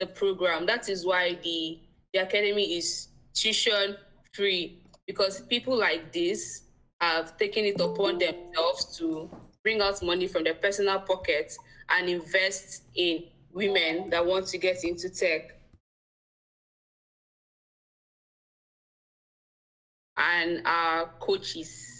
Speaker 4: the program. That is why the academy is tuition free, because people like this have taken it upon themselves to bring out money from their personal pockets and invest in women that want to get into tech. And our coaches.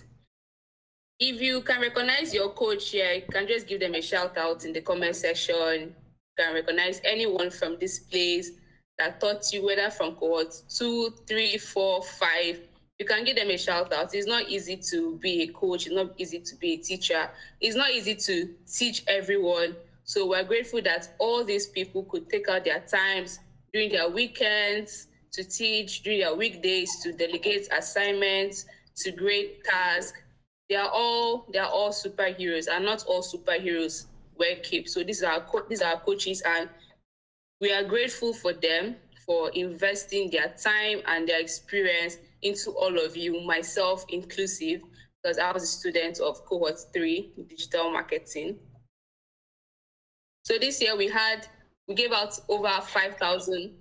Speaker 4: If you can recognize your coach here, you can just give them a shout out in the comment section. You can recognize anyone from this place that taught you, whether from cohort 2, 3, 4, 5. You can give them a shout out. It's not easy to be a coach. It's not easy to be a teacher. It's not easy to teach everyone. So we're grateful that all these people could take out their times during their weekends to teach, during their weekdays to delegate assignments, to grade tasks. They are all superheroes, and not all superheroes wear capes. So these are our coaches, and we are grateful for them for investing their time and their experience into all of you, myself inclusive, because I was a student of cohort 3, digital marketing. So this year we gave out over 5,000.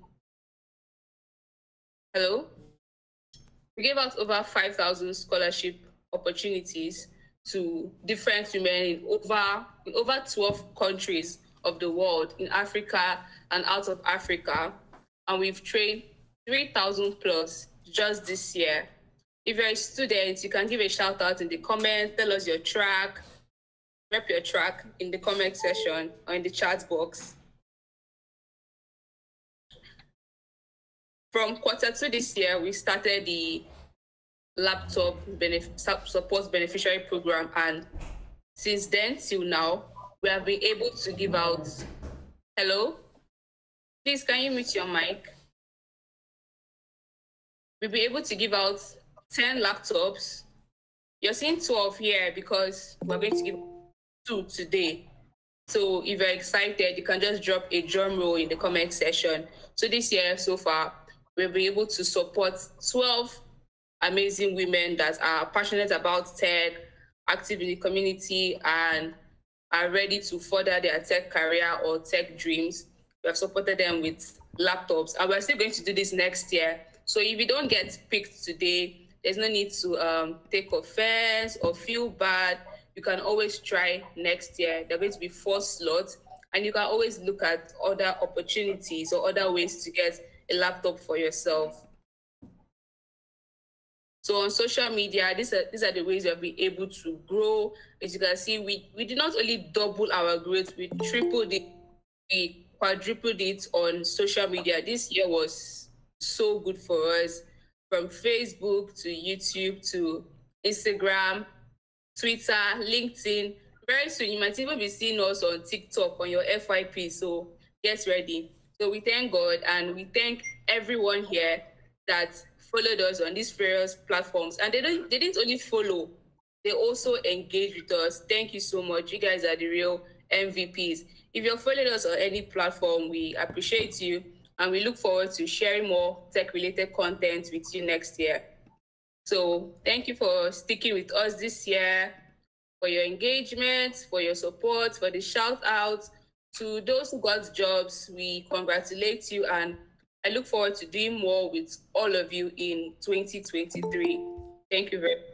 Speaker 4: Hello? We gave out over 5,000 scholarship opportunities to different women in over 12 countries of the world, in Africa and out of Africa. And we've trained 3,000 plus just this year. If you're a student, you can give a shout out in the comments, tell us your track, rep your track in the comment section or in the chat box. From Q2 this year, we started the laptop support beneficiary program, and since then till now, we have been able to give out. Hello? Please, can you mute your mic? We'll be able to give out 10 laptops. You're seeing 12 here because we're going to give 2 today. So if you're excited, you can just drop a drum roll in the comment section. So this year so far, we'll be able to support 12 amazing women that are passionate about tech, active in the community, and are ready to further their tech career or tech dreams. We have supported them with laptops, and we're still going to do this next year. So if you don't get picked today, there's no need to take offense or feel bad. You can always try next year. There are going to be 4 slots, and you can always look at other opportunities or other ways to get a laptop for yourself. So on social media, these are the ways we'll be able to grow. As you can see, we did not only double our growth, we tripled it, we quadrupled it on social media. This year was so good for us, from Facebook to YouTube to Instagram, Twitter, LinkedIn. Very soon, you might even be seeing us on TikTok on your FYP, so get ready. So we thank God, and we thank everyone here that followed us on these various platforms. And they didn't only follow, they also engaged with us. Thank you so much. You guys are the real MVPs. If you're following us on any platform, we appreciate you, and we look forward to sharing more tech-related content with you next year. So thank you for sticking with us this year, for your engagement, for your support, for the shout-outs. To those who got jobs, we congratulate you, and I look forward to doing more with all of you in 2023. Thank you very much.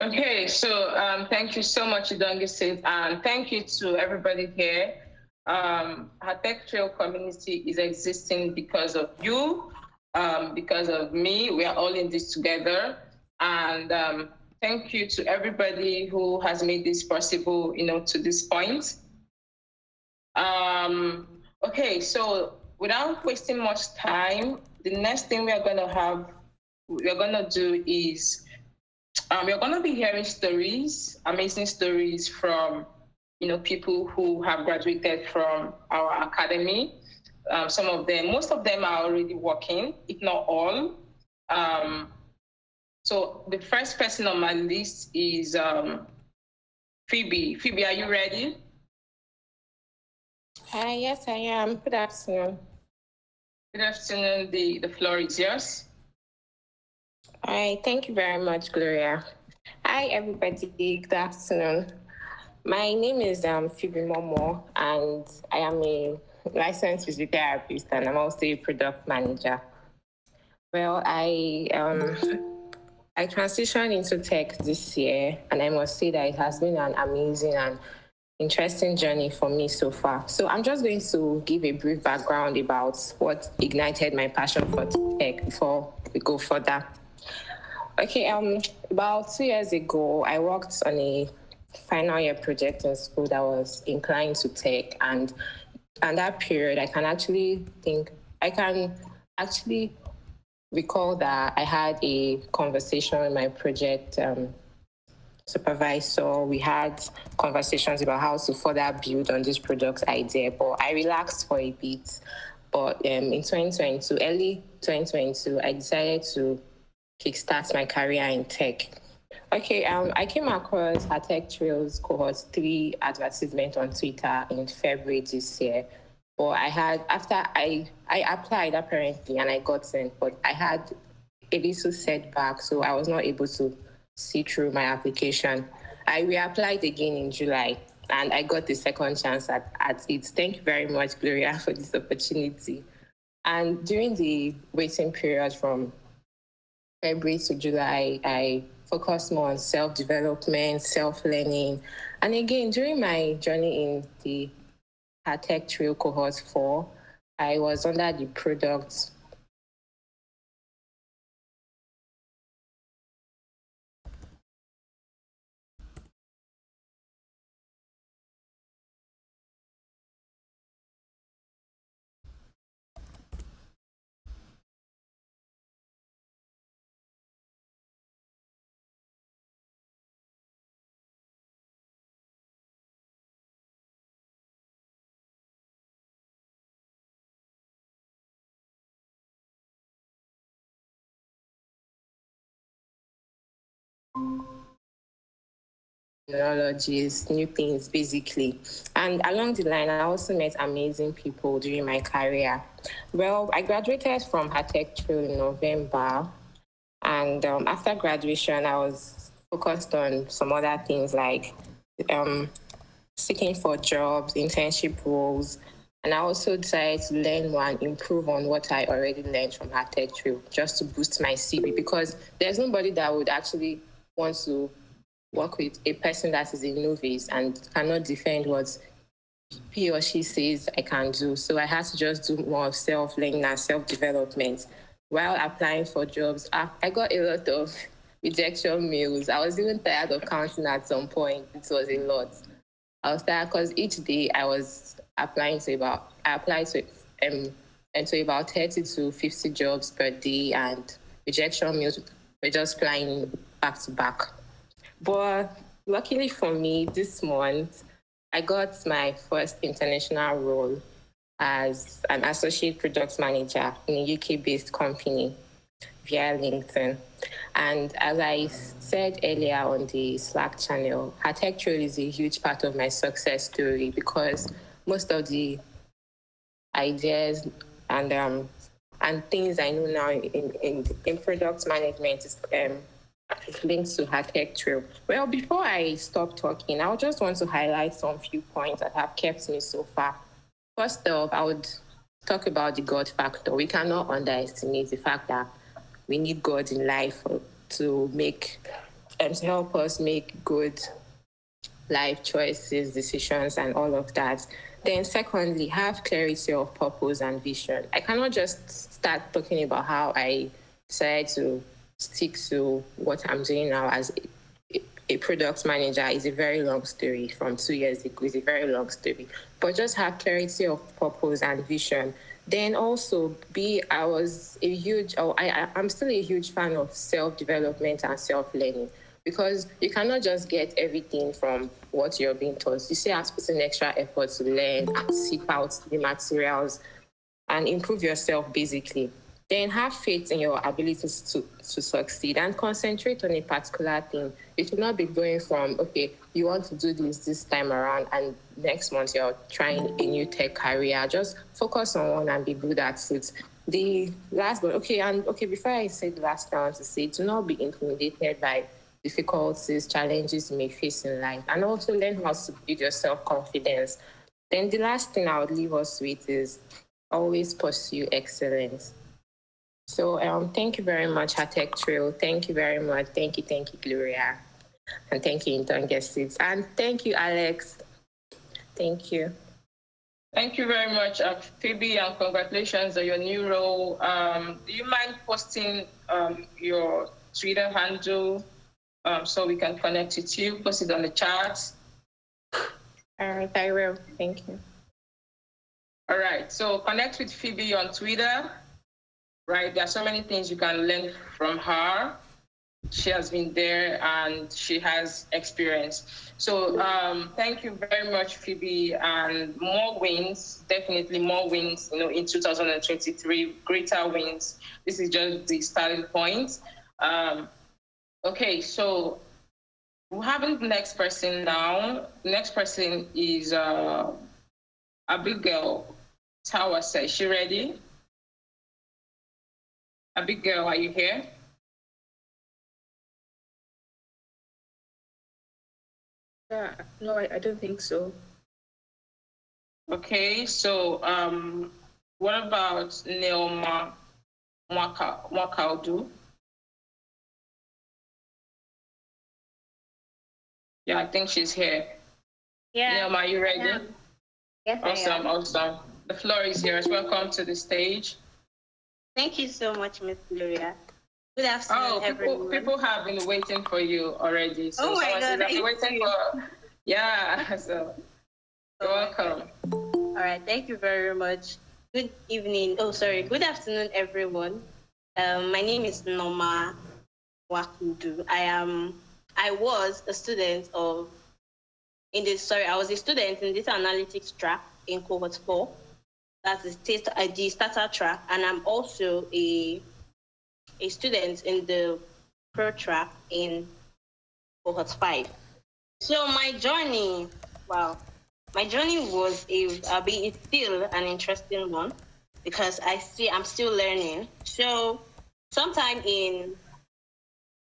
Speaker 3: Okay, so thank you so much, Idongise, and thank you to everybody here. HerTechTrail community is existing because of you, because of me. We are all in this together, and thank you to everybody who has made this possible, to this point. Okay, so without wasting much time, the next thing we're gonna do is we're gonna be hearing stories, amazing stories from people who have graduated from our academy. Some of them, most of them are already working, if not all. So the first person on my list is Phoebe. Phoebe, are you ready?
Speaker 10: Yes, I am. Good afternoon.
Speaker 3: Good afternoon. The floor is yours.
Speaker 10: All right. Thank you very much, Gloria. Hi, everybody. Good afternoon. My name is Phoebe Momo, and I am a licensed physiotherapist, and I'm also a product manager. Well, I transitioned into tech this year, and I must say that it has been an amazing and interesting journey for me so far. So I'm just going to give a brief background about what ignited my passion for tech before we go further. Okay, about 2 years ago, I worked on a final year project in school that was inclined to tech, and that period, I can actually recall that I had a conversation with my project supervisor. We had conversations about how to further build on this product idea, but I relaxed for a bit. But in 2022, early 2022, I decided to kickstart my career in tech. Okay, I came across HerTechTrail's cohort 3 advertisement on Twitter in February this year. But after I applied apparently and I got in, but I had a little setback, so I was not able to see through my application. I reapplied again in July, and I got the second chance at it. Thank you very much, Gloria, for this opportunity. And during the waiting period from February to July, I focus more on self-development, self-learning. And again, during my journey in the HerTechTrail cohort 4, I was under the product technologies, new things, basically. And along the line, I also met amazing people during my career. Well, I graduated from HerTechTrail in November. And after graduation, I was focused on some other things like seeking for jobs, internship roles. And I also decided to learn more and improve on what I already learned from HerTechTrail just to boost my CV, because there's nobody that would actually want to work with a person that is a novice and cannot defend what he or she says I can do. So I had to just do more of self-learning and self-development. While applying for jobs, I got a lot of rejection mails. I was even tired of counting at some point. It was a lot. I was tired because each day I applied to about 30 to 50 jobs per day, and rejection mails were just flying back to back. But luckily for me, this month, I got my first international role as an associate product manager in a UK-based company via LinkedIn. And as I said earlier on the Slack channel, HerTechTrail is a huge part of my success story, because most of the ideas and things I know now in product management is linked to HerTechTrail. Well, before I stop talking, I just want to highlight some few points that have kept me so far. First off, I would talk about the God factor. We cannot underestimate the fact that we need God in life to help us make good life choices, decisions, and all of that. Then secondly, have clarity of purpose and vision. I cannot just start talking about how I decided to stick to what I'm doing now as a product manager. Is a very long story from 2 years ago. It's a very long story. But just have clarity of purpose and vision. Then also I'm still a huge fan of self-development and self-learning, because you cannot just get everything from what you're being taught. You still have to put in extra effort to learn and seek out the materials and improve yourself, basically. Then have faith in your abilities to succeed and concentrate on a particular thing. You should not be going from, okay, you want to do this time around, and next month you're trying a new tech career. Just focus on one and be good at it. Before I say the last thing I want to say, do not be intimidated by difficulties, challenges you may face in life, and also learn how to build your self-confidence. Then the last thing I would leave us with is always pursue excellence. So thank you very much, HerTechTrail. Thank you very much. Thank you, Gloria. And thank you, intern guests. And thank you, Alex. Thank you.
Speaker 3: Thank you very much, Phoebe, and congratulations on your new role. Do you mind posting your Twitter handle so we can connect with you? Post it on the chat.
Speaker 10: All right, I will. Thank you.
Speaker 3: All right, so connect with Phoebe on Twitter. Right, there are so many things you can learn from her. She has been there and she has experience. So thank you very much, Phoebe, and more wins, definitely more wins, in 2023, greater wins. This is just the starting point. Okay, so we're having the next person now. The next person is Abigail Tawase. Is she ready? Abigail, are you here?
Speaker 4: No, I don't think so.
Speaker 3: Okay, so what about Neoma Mwakaudu? Yeah, I think she's here.
Speaker 11: Yeah.
Speaker 3: Neoma, are you ready?
Speaker 11: Yeah. Yes,
Speaker 3: Awesome,
Speaker 11: I am.
Speaker 3: awesome. The floor is yours. Welcome to the stage.
Speaker 11: Thank you so much, Miss Gloria. Good afternoon, everyone.
Speaker 3: People have been waiting for you already. So
Speaker 11: Oh my
Speaker 3: someone
Speaker 11: God,
Speaker 3: says, I've been
Speaker 11: I
Speaker 3: waiting
Speaker 11: see.
Speaker 3: for. Yeah, so you're welcome.
Speaker 11: All right, thank you very much. Good evening. Oh, sorry. Good afternoon, everyone. My name is Noma Wakudu. I was a student I was a student in data analytics track in cohort 4. That's the starter track, and I'm also a student in the pro track in cohort 5. So my journey, wow, my journey was it's still an interesting one because I'm still learning. So sometime in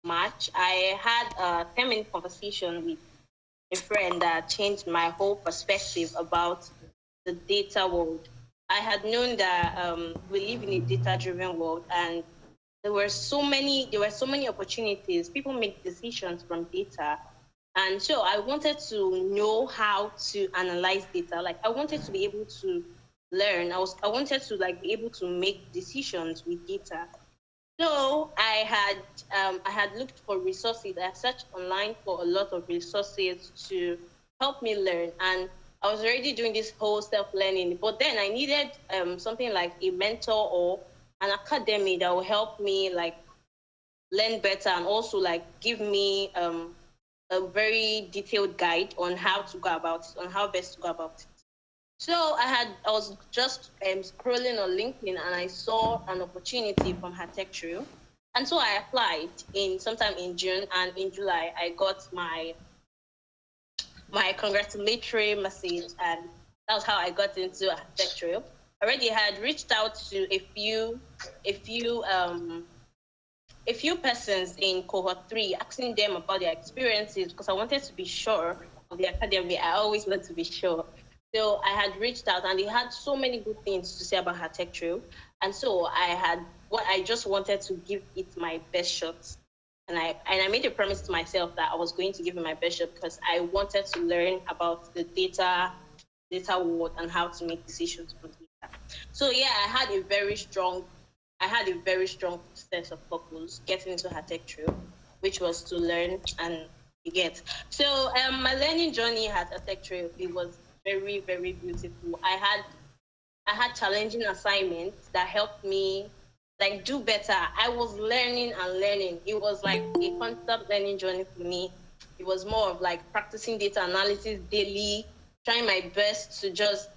Speaker 11: March, I had a 10-minute conversation with a friend that changed my whole perspective about the data world. I had known that we live in a data-driven world, and there were so many opportunities. People make decisions from data, and so I wanted to know how to analyze data. Like I wanted to be able to learn. I wanted to be able to make decisions with data. So I had looked for resources. I searched online for a lot of resources to help me learn, and I was already doing this whole self-learning. But then I needed something like a mentor or an academy that will help me learn better and also give me a very detailed guide on how to go about it, on how best to go about it. So I was just scrolling on LinkedIn and I saw an opportunity from HerTechTrail. And so I applied sometime in June, and in July I got my congratulatory message, and that's how I got into HerTechTrail. Already had reached out to a few persons in cohort 3, asking them about their experiences because I wanted to be sure of the academy. I always want to be sure. So I had reached out, and they had so many good things to say about HerTechTrail. And so I just wanted to give it my best shot. And I made a promise to myself that I was going to give it my best shot because I wanted to learn about the data world and how to make decisions from data. So yeah, I had a very strong sense of purpose getting into HerTechTrail, which was to learn and get. So my learning journey at HerTechTrail, it was very, very beautiful. I had challenging assignments that helped me do better. I was learning and learning. It was like a constant learning journey for me. It was more of practicing data analysis daily, trying my best to just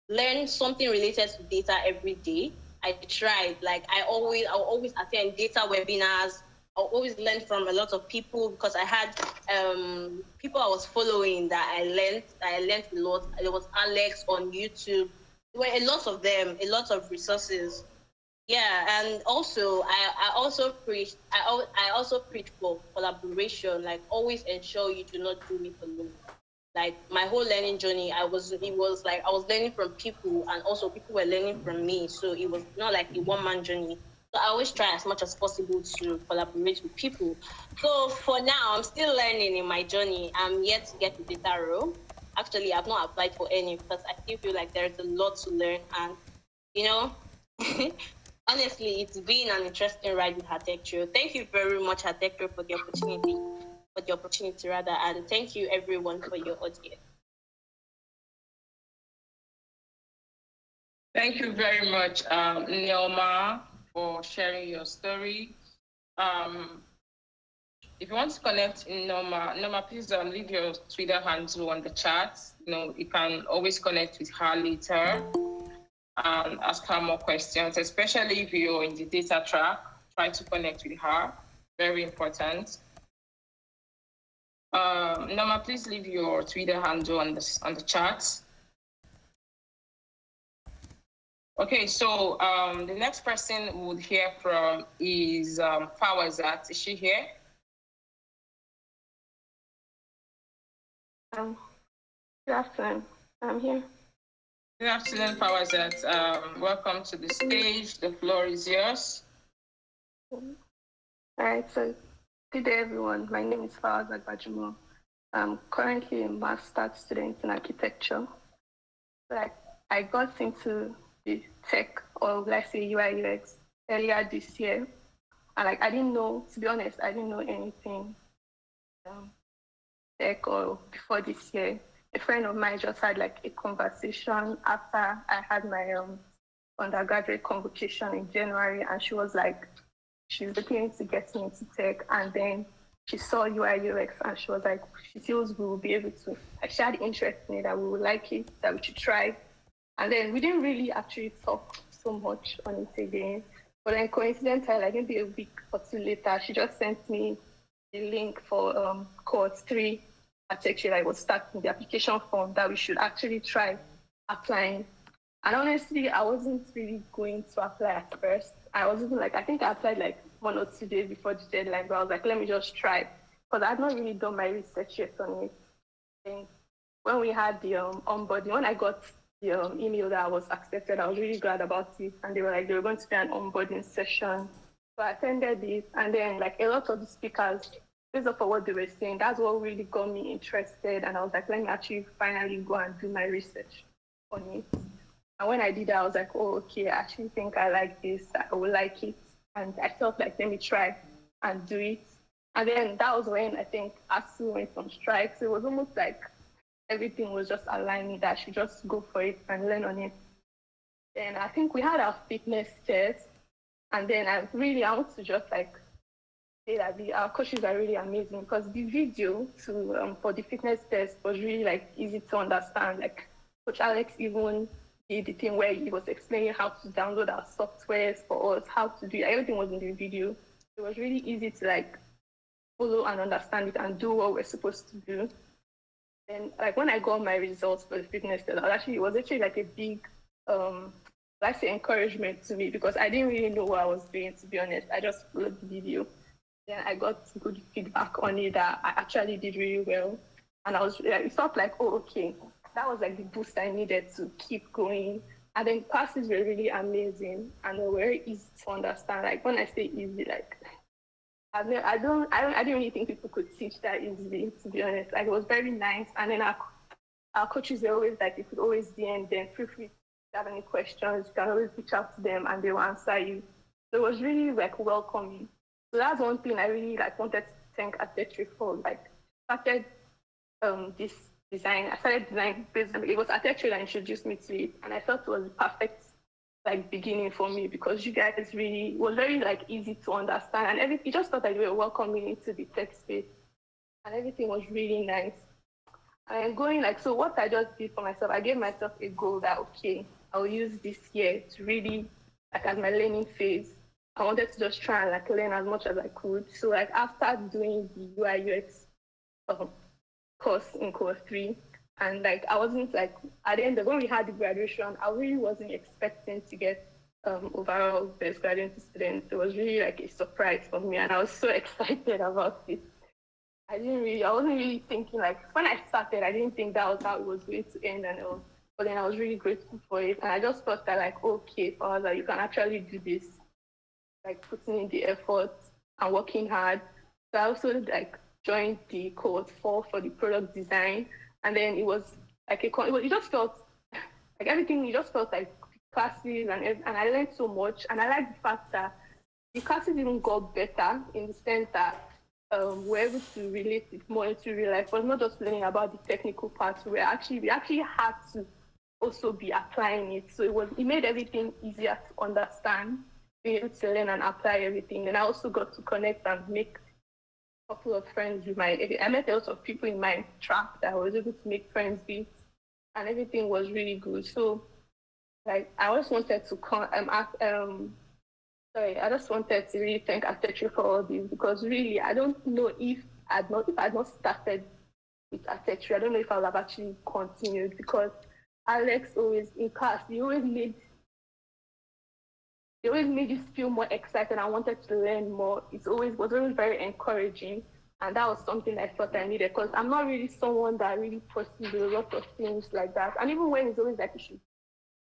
Speaker 11: learn something related to data every day. I tried. I always attend data webinars. I always learn from a lot of people because I had people I was following that I learned a lot. There was Alex on YouTube. There were a lot of them, a lot of resources. Yeah, and also I also preach for collaboration. Always ensure you do not do it alone. My whole learning journey, I was learning from people, and also people were learning from me. So it was not like a one-man journey. So I always try as much as possible to collaborate with people. So for now, I'm still learning in my journey. I'm yet to get the data role. Actually, I've not applied for any because I still feel like there's a lot to learn. And, honestly, it's been an interesting ride with HerTechTrail. Thank you very much, HerTechTrail, for the opportunity. And thank you everyone for your audience.
Speaker 3: Thank you very much, Neoma, for sharing your story. If you want to connect Neoma, please leave your Twitter handle on the chat. You can always connect with her later and ask her more questions, especially if you're in the data track. Try to connect with her. Very important. Neoma, please leave your Twitter handle on the chat. Okay, so the next person we would hear from is Fawazat. Is she here?
Speaker 12: Good afternoon. I'm here.
Speaker 3: Good afternoon, Fawazat. Welcome to the stage. The floor is yours.
Speaker 12: All right, so good day, everyone. My name is Fawazat Bajumo. I'm currently a master's student in architecture. Like, I got into the tech, or let's say UI UX, earlier this year. And like, I didn't know, to be honest, I didn't know anything tech or before this year. A friend of mine just had like a conversation after I had my undergraduate convocation in January, and she was like, she's looking to get me into tech, and then she saw UI UX, and she was like, she feels we will be able to. Like, she had interest in it, that we would like it, that we should try. And then we didn't really actually talk so much on it again. But then coincidentally, like maybe a week or two later, she just sent me the link for cohort 3 architecture. I was starting the application form that we should actually try applying. And honestly, I wasn't really going to apply at first. I was even like, I think I applied like 1 or 2 days before the deadline, but I was like, let me just try. Because I had not really done my research yet on it. And when we had the onboarding, when I got the email that I was accepted, I was really glad about it. And they were like, they were going to be an onboarding session. So I attended it. And then like a lot of the speakers, based off of what they were saying, that's what really got me interested. And I was like, let me actually finally go and do my research on it. And when I did that, I was like, oh, okay, I actually think I like this. I would like it. And I felt like, let me try and do it. And then that was when I think ASU went on strike. So it was almost like everything was just aligning that I should just go for it and learn on it. Then I think we had our fitness test. And then I want to just like say that our coaches are really amazing, because the video for the fitness test was really like easy to understand. Like Coach Alex even did the thing where he was explaining how to download our softwares for us, how to do it. Everything was in the video. It was really easy to like follow and understand it and do what we're supposed to do. Then like when I got my results for the fitness test, it was actually like a big let's say encouragement to me, because I didn't really know what I was doing, to be honest. I just followed the video. Then I got good feedback on it that I actually did really well. And I was it felt like, oh, okay, that was like the boost I needed to keep going. And then classes were really amazing and they were very easy to understand. Like when I say easy, like I didn't really think people could teach that easily, to be honest. Like it was very nice. And then our coaches were always like, you could always DM them, feel free. If you have any questions, you can always reach out to them and they will answer you. So it was really like welcoming. So that's one thing I really like wanted to thank HerTechTrail for. Like started this design. I started design based on it was HerTechTrail that introduced me to it, and I felt it was the perfect like beginning for me, because you guys really was very like easy to understand, and it just felt like we were welcoming into the tech space, and everything was really nice. And going like, so what I just did for myself, I gave myself a goal that okay, I'll use this year to really like as my learning phase. I wanted to just try and like learn as much as I could. So like after doing the UI UX course in course 3, and like I wasn't like at the end of when we had the graduation, I really wasn't expecting to get overall best graduate student. It was really like a surprise for me, and I was so excited about it. I wasn't really thinking like when I started, I didn't think that was how it was going to end, but then I was really grateful for it, and I just thought that like okay, Fawza, you can actually do this, like putting in the effort and working hard. So I also like joined the cohort 4 for the product design, and then it was like it just felt like everything. It just felt like classes, and I learned so much, and I like the fact that the classes even got better in the sense that we're able to relate it more into real life. But not just learning about the technical parts. We actually had to also be applying it. So it made everything easier to understand, be able to learn and apply everything. And I also got to connect and make a couple of friends with I met a lot of people in my track that I was able to make friends with, and everything was really good. So like I just wanted to I just wanted to really thank HerTechTrail for all this, because really I don't know if I had not started with HerTechTrail, I don't know if I would have actually continued, because Alex always in class, he always made you feel more excited and wanted to learn more. It was always very encouraging, and that was something I thought I needed, because I'm not really someone that really pursues a lot of things like that. And even when it's always like you should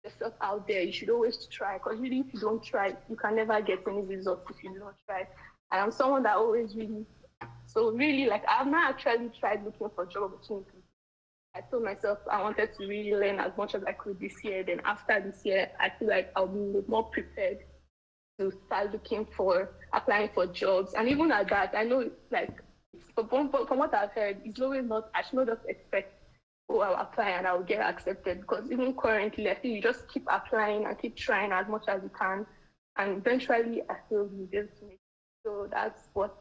Speaker 12: yourself out there, you should always try, because really if you don't try, you can never get any results if you don't try. And I'm someone that always really So really, like, I've not actually tried looking for job opportunities. I told myself I wanted to really learn as much as I could this year. Then after this year, I feel like I'll be more prepared to start applying for jobs. And even at that, I know, like, from what I've heard, it's always not, I should not just expect, oh, I'll apply and I'll get accepted. Because even currently, I feel you just keep applying and keep trying as much as you can. And eventually, I feel you'll be able to make it. So that's what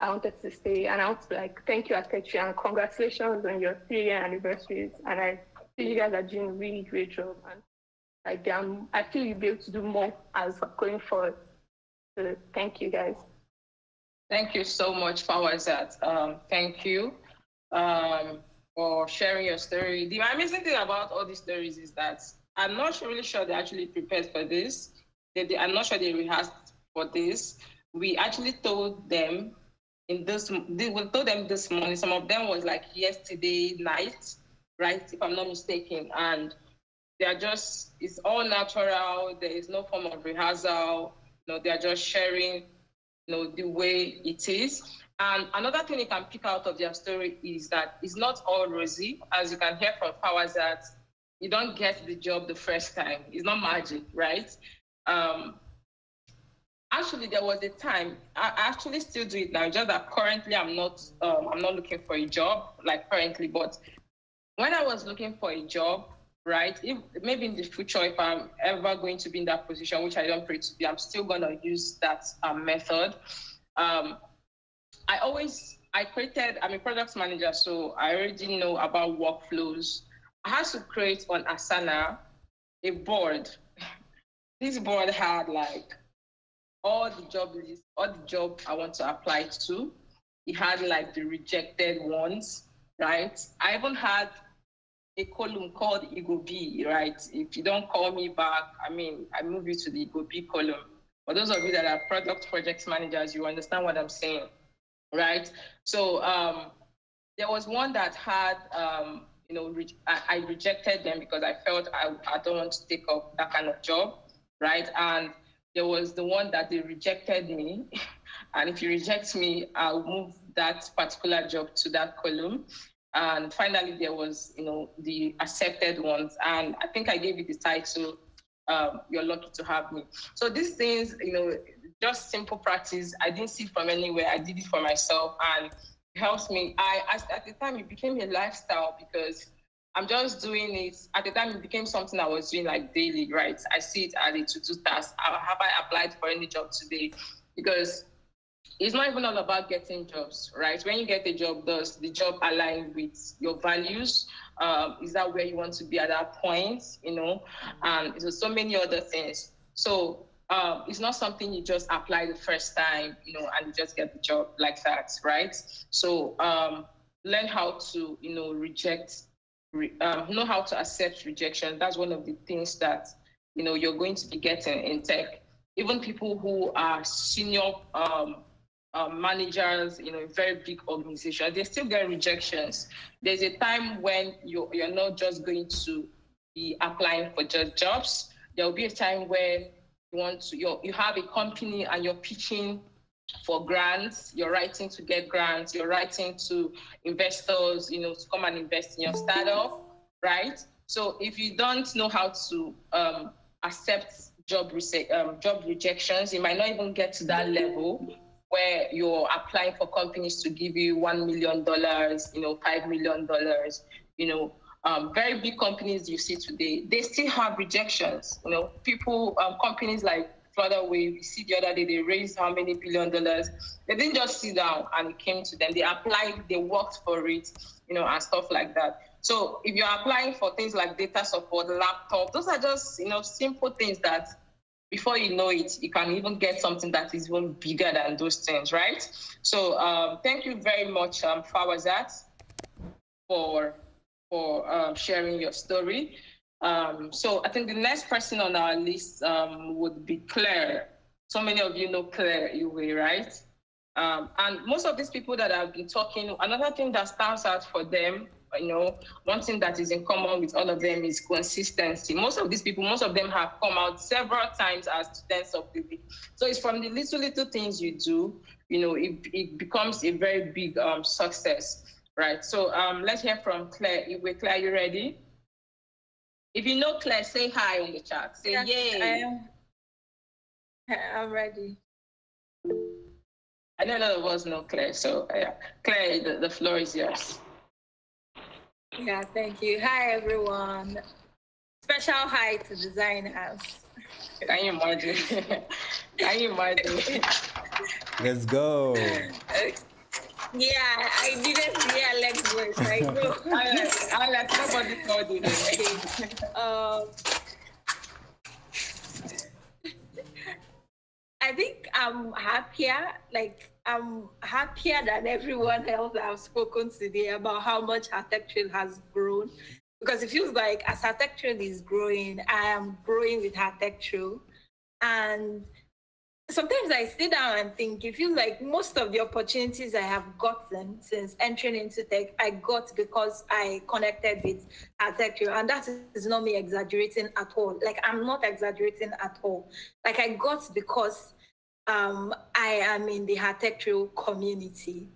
Speaker 12: I wanted to say. And I want to thank you, HerTechTrail, and congratulations on your 3-year anniversaries. And I feel you guys are doing a really great job. And I feel you'll be able to do more as going forward. So thank you, guys.
Speaker 3: Thank you so much, Fawazat. Thank you for sharing your story. The amazing thing about all these stories is that I'm not really sure they actually prepared for this. I'm not sure they rehearsed for this. We actually told them we told them this morning. Some of them was like yesterday night, right? If I'm not mistaken. And they are just, it's all natural. There is no form of rehearsal. They are just sharing, the way it is. And another thing you can pick out of their story is that it's not all rosy. As you can hear from Powers, that you don't get the job the first time. It's not magic, right? Actually, there was a time, I actually still do it now, just that currently I'm not looking for a job, like currently, but when I was looking for a job, right, if maybe in the future, if I'm ever going to be in that position, which I don't pray to be, I'm still going to use that method. I'm a product manager, so I already know about workflows. I had to create on Asana a board. This board had all the job I want to apply to. It had the rejected ones, right? I even had a column called Ego B, right? If you don't call me back, I move you to the Ego B column. For those of you that are product project managers, you understand what I'm saying, right? So there was one that had, I rejected them because I felt I don't want to take up that kind of job, right? And there was the one that they rejected me. And if you reject me, I'll move that particular job to that column. And finally, there was, the accepted ones. And I think I gave it the title, You're Lucky to Have Me. So these things, just simple practice. I didn't see it from anywhere. I did it for myself, and it helps me. At the time, it became a lifestyle because I'm just doing it. At the time, it became something I was doing daily, right? I see it as a to-do task. Have I applied for any job today? Because it's not even all about getting jobs, right? When you get a job, does the job align with your values? Is that where you want to be at that point? And there's so many other things. So it's not something you just apply the first time, and you just get the job like that, right? So learn how to, know how to accept rejection. That's one of the things that, you're going to be getting in tech. Even people who are senior managers, in very big organizations, they still get rejections. There's a time when you're not just going to be applying for just jobs. There will be a time where you have a company and you're pitching for grants, you're writing to get grants, you're writing to investors, to come and invest in your startup, right? So if you don't know how to accept job rejections, you might not even get to that level where you're applying for companies to give you $1 million, $5 million, very big companies you see today, they still have rejections. Companies like Florida Wave, we see the other day, they raised how many $1 billion? They didn't just sit down and it came to them. They applied, they worked for it, and stuff like that. So if you're applying for things like data support, laptop, those are just, simple things that before you know it, you can even get something that is even bigger than those things, right? So thank you very much, Fawazat, for sharing your story. So I think the next person on our list would be Claire. So many of you know Claire Iwe, right? And most of these people that I've been talking, another thing that stands out for them, one thing that is in common with all of them is consistency. Most of them have come out several times as students of the week. So it's from the little things you do, it becomes a very big success, right? So let's hear from Claire. Claire, you ready? If you know Claire, say hi on the chat. Say yay.
Speaker 13: I'm ready.
Speaker 3: I know none of us know Claire, so Claire, the floor is yours.
Speaker 13: Yeah, thank you. Hi, everyone. Special hi to designers.
Speaker 3: Can you imagine? Can you imagine?
Speaker 5: Let's go.
Speaker 13: Yeah, I didn't hear Alex's voice. I know.
Speaker 3: Alex, nobody told you
Speaker 13: that. I think I'm happier. Like, I'm happier than everyone else I've spoken today about how much HerTechTrail has grown. Because it feels like as HerTechTrail is growing, I am growing with HerTechTrail. And sometimes I sit down and think, it feels like most of the opportunities I have gotten since entering into tech, I got because I connected with HerTechTrail. And that is not me exaggerating at all. Like, I'm not exaggerating at all. Like, I got because I am in the HerTechTrail community.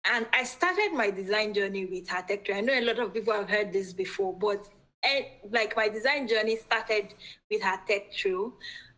Speaker 13: And I started my design journey with HerTechTrail. I know a lot of people have heard this before, but like my design journey started with HerTechTrail.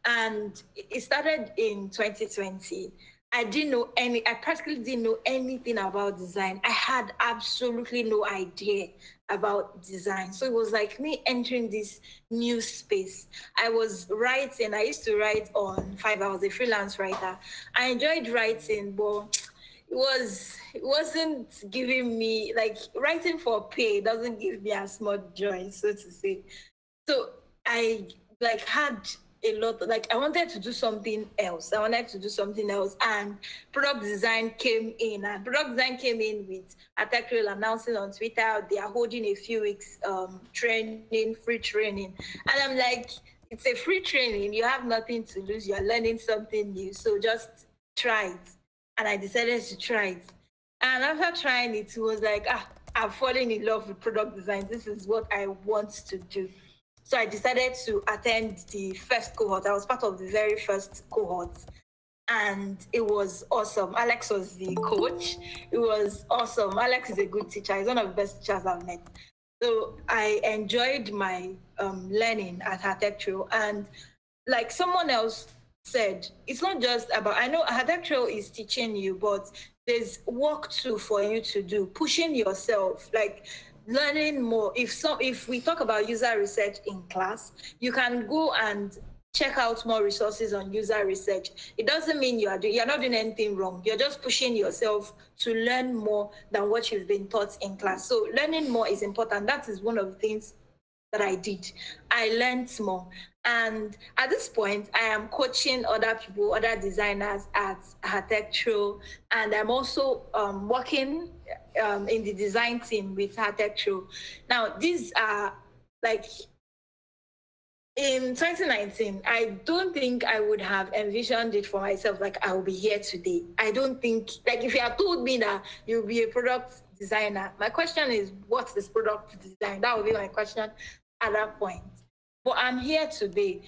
Speaker 13: And it started in 2020. I practically didn't know anything about design. I had absolutely no idea about design. So it was like me entering this new space. I was writing, I used to write on Fiverr. I was a freelance writer. I enjoyed writing, but it wasn't giving me, like, writing for pay doesn't give me as much joy, so to say. So I had a lot, like I wanted to do something else. And product design came in. And product design came in with HerTechTrail announcing on Twitter they are holding a few weeks free training. And I'm like, it's a free training. You have nothing to lose. You're learning something new. So just try it. And I decided to try it. And after trying it, it was like, I'm falling in love with product design. This is what I want to do. So I decided to attend the first cohort. I was part of the very first cohort. And it was awesome. Alex was the coach. It was awesome. Alex is a good teacher. He's one of the best teachers I've met. So I enjoyed my learning at HerTechTrail. And like someone else said, it's not just about, I know HerTechTrail is teaching you, but there's work too for you to do, pushing yourself, like learning more. If we talk about user research in class, you can go and check out more resources on user research. It doesn't mean you're not doing anything wrong. You're just pushing yourself to learn more than what you've been taught in class. So learning more is important. That is one of the things that I did. I learned more. And at this point, I am coaching other people, other designers at HerTechTrail. And I'm also working in the design team with HerTechTrail. Now, these are like, in 2019, I don't think I would have envisioned it for myself, like I will be here today. I don't think, like if you had told me that you'll be a product designer, my question is, what's this product design? That would be my question at that point. But I'm here today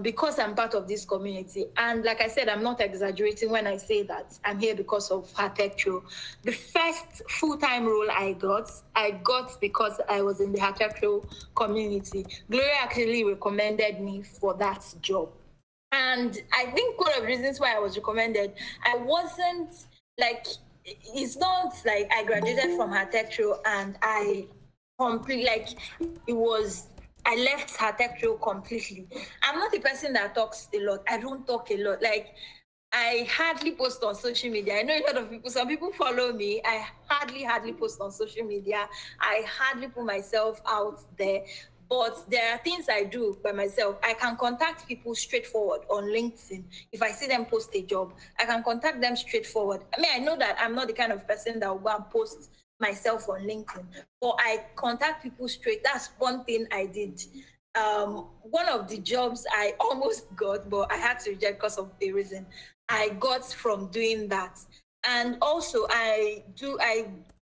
Speaker 13: because I'm part of this community. And like I said, I'm not exaggerating when I say that I'm here because of HerTechTrail. The first full-time role I got because I was in the HerTechTrail community. Gloria actually recommended me for that job. And I think one of the reasons why I was recommended, I wasn't like, it's not like I graduated from HerTechTrail and I completely, like, I left HerTechTrail completely. I'm not a person that talks a lot. I don't talk a lot. Like, I hardly post on social media. I know a lot of people, some people follow me. I hardly post on social media. I hardly put myself out there. But there are things I do by myself. I can contact people straightforward on LinkedIn. If I see them post a job, I can contact them straightforward. I mean, I know that I'm not the kind of person that will go and post myself on LinkedIn, but I contact people straight. That's one thing I did. One of the jobs I almost got, but I had to reject because of a reason, I got from doing that. And also I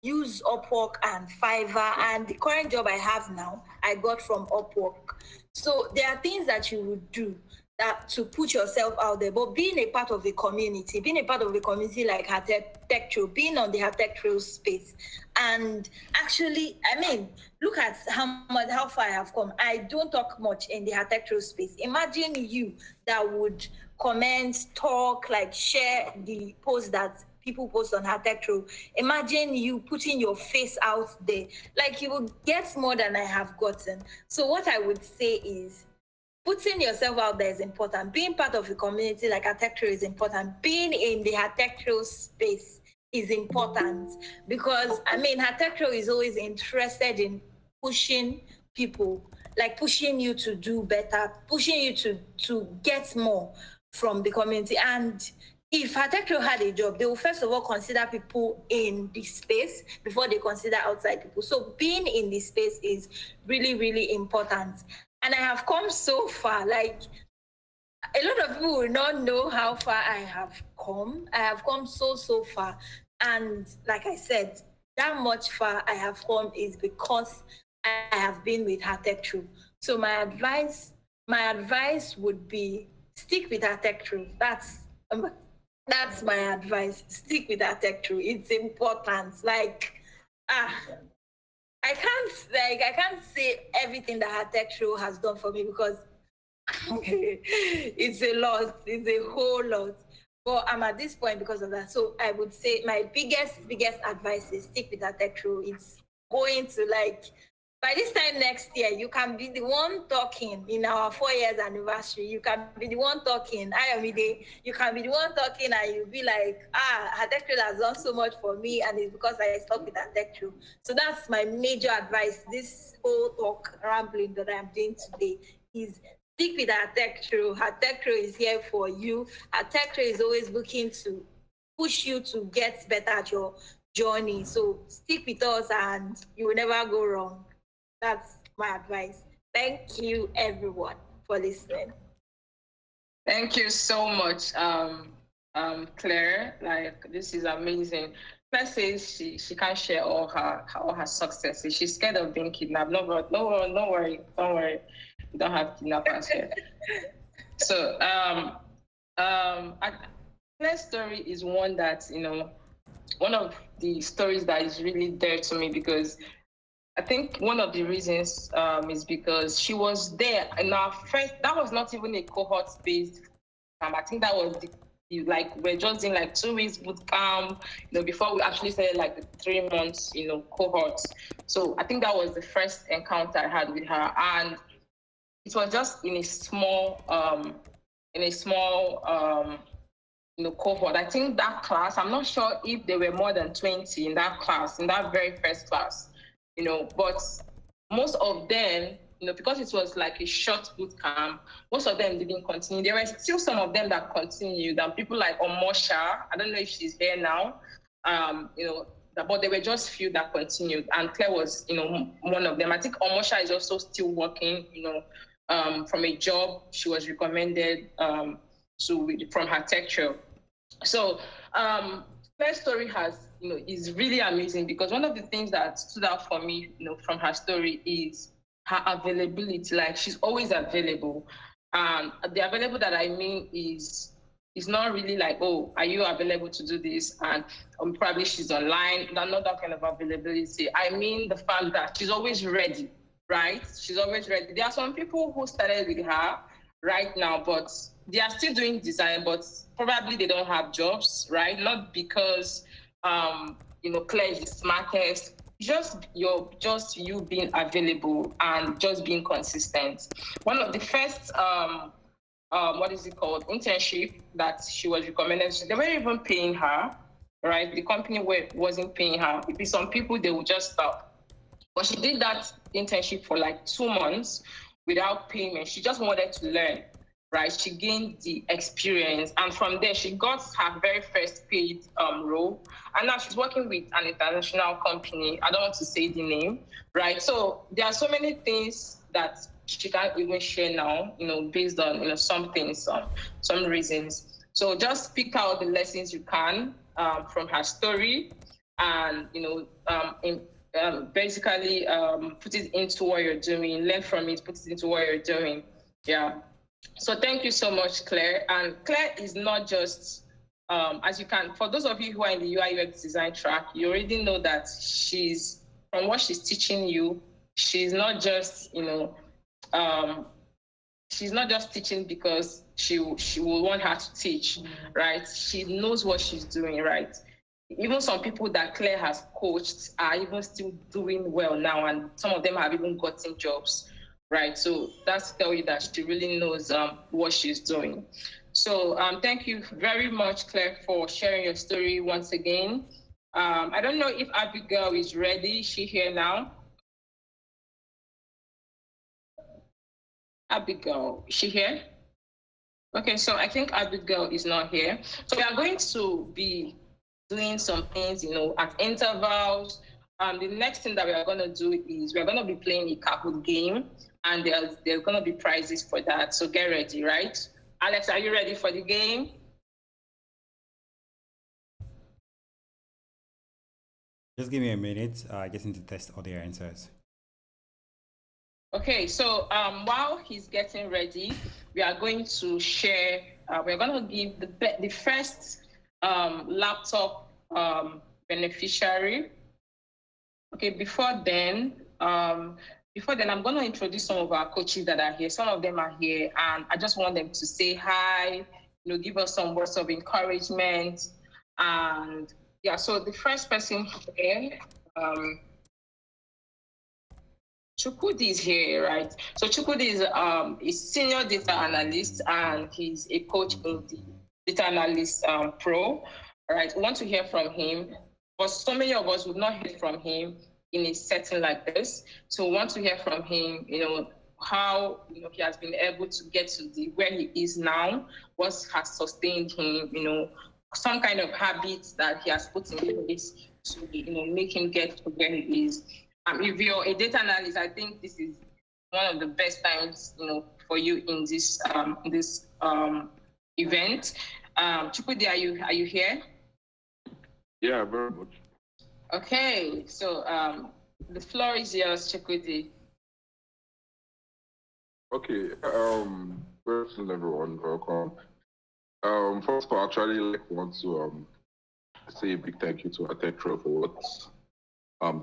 Speaker 13: use Upwork and Fiverr, and the current job I have now, I got from Upwork. So there are things that you would do that to put yourself out there, but being a part of a community, like HerTechTrail, being on the HerTechTrail space, and actually, I mean, look at how far I have come. I don't talk much in the HerTechTrail space. Imagine you that would comment, talk, like share the posts that people post on HerTechTrail. Imagine you putting your face out there. Like, you will get more than I have gotten. So what I would say is, putting yourself out there is important. Being part of a community like HerTechTrail is important. Being in the HerTechTrail space is important, because I mean, HerTechTrail is always interested in pushing people, like pushing you to do better, pushing you to get more from the community. And if HerTechTrail had a job, they will first of all consider people in the space before they consider outside people. So being in the space is really, really important. And I have come so far. Like, a lot of people will not know how far I have come. I have come so far. And like I said, that much far I have come is because I have been with HerTechTrail. So my advice would be, stick with HerTechTrail. That's my advice. Stick with HerTechTrail. It's important. Like, I can't say everything that HerTechTrail has done for me, because it's a lot. It's a whole lot. But I'm at this point because of that. So I would say my biggest advice is stick with HerTechTrail. It's going to, like, by this time next year, you can be the one talking in our 4 years anniversary. You can be the one talking. You can be the one talking, and you'll be like, HerTechTrail has done so much for me, and it's because I stuck with HerTechTrail. So that's my major advice. This whole talk rambling that I'm doing today is stick with HerTechTrail. HerTechTrail is here for you. HerTechTrail is always looking to push you to get better at your journey. So stick with us, and you will never go wrong. That's my advice. Thank you, everyone, for listening.
Speaker 3: Thank you so much, Claire. Like, this is amazing. Claire says she can't share all her successes. She's scared of being kidnapped. No worry. You don't have kidnappers here. So, Claire's story is one that, one of the stories that is really dear to me, because I think one of the reasons is because she was there in our first, that was not even a cohort-based camp. I think that was we're just doing like 2 weeks boot camp, before we actually started like the 3 months, cohorts. So I think that was the first encounter I had with her. And it was just in a small cohort. I think that class, I'm not sure if there were more than 20 in that class, in that very first class. But most of them, because it was like a short boot camp, most of them didn't continue. There were still some of them that continued, and people like Omosha, I don't know if she's here now, but there were just few that continued, and Claire was, one of them. I think Omosha is also still working, from a job she was recommended from HerTechTrail. So Claire's story is really amazing, because one of the things that stood out for me, from her story is her availability. Like, she's always available. The available that I mean is not really like, oh, are you available to do this? And probably she's online. Not that kind of availability. I mean the fact that she's always ready, right? She's always ready. There are some people who started with her right now, but they are still doing design, but probably they don't have jobs, right? Not because Claire is the smartest. Just you being available and just being consistent. One of the first internship that she was recommended, they weren't even paying her, right? The company wasn't paying her. Maybe some people, they would just stop. But she did that internship for like 2 months without payment. She just wanted to learn, right? She gained the experience, and from there she got her very first paid role, and now she's working with an international company. I don't want to say the name, right? So there are so many things that she can't even share now, based on some things, some reasons. So just pick out the lessons you can from her story, and basically put it into what you're doing, learn from it, put it into what you're doing. Yeah. So thank you so much, Claire. And Claire is not just, as you can, for those of you who are in the UI UX design track, you already know that from what she's teaching you, she's not just, she's not just teaching because she will want her to teach, right? She knows what she's doing, right? Even some people that Claire has coached are even still doing well now, and some of them have even gotten jobs, right? So that's to tell you that she really knows what she's doing. So thank you very much, Claire, for sharing your story once again. I don't know if Abigail is ready. Is she here now? Abigail, is she here? Okay, so I think Abigail is not here. So we are going to be doing some things, at intervals. The next thing that we are going to do is we're going to be playing a Kahoot game, and there's going to be prizes for that. So get ready, right? Alex, are you ready for the game?
Speaker 5: Just give me a minute. I just need to test all the answers.
Speaker 3: Okay, so while he's getting ready, we are going to share, we're going to give the first laptop beneficiary. Okay, before then, I'm going to introduce some of our coaches that are here. Some of them are here, and I just want them to say hi, give us some words of encouragement. And yeah, so the first person here, Chukwudi is here, right? So Chukwudi is a senior data analyst, and he's a coach in the Data Analyst Pro, right? We want to hear from him, but so many of us would not hear from him in a setting like this. So we want to hear from him, how he has been able to get to where he is now, what has sustained him, some kind of habits that he has put in place to make him get to where he is. If you're a data analyst, I think this is one of the best times, for you in this event. Chukwudi, are you here?
Speaker 14: Yeah, very much.
Speaker 3: Okay, so the floor is yours, Chukwudi.
Speaker 14: Okay, good afternoon, everyone. Welcome. First of all, I actually want to say a big thank you to HerTechTrail for what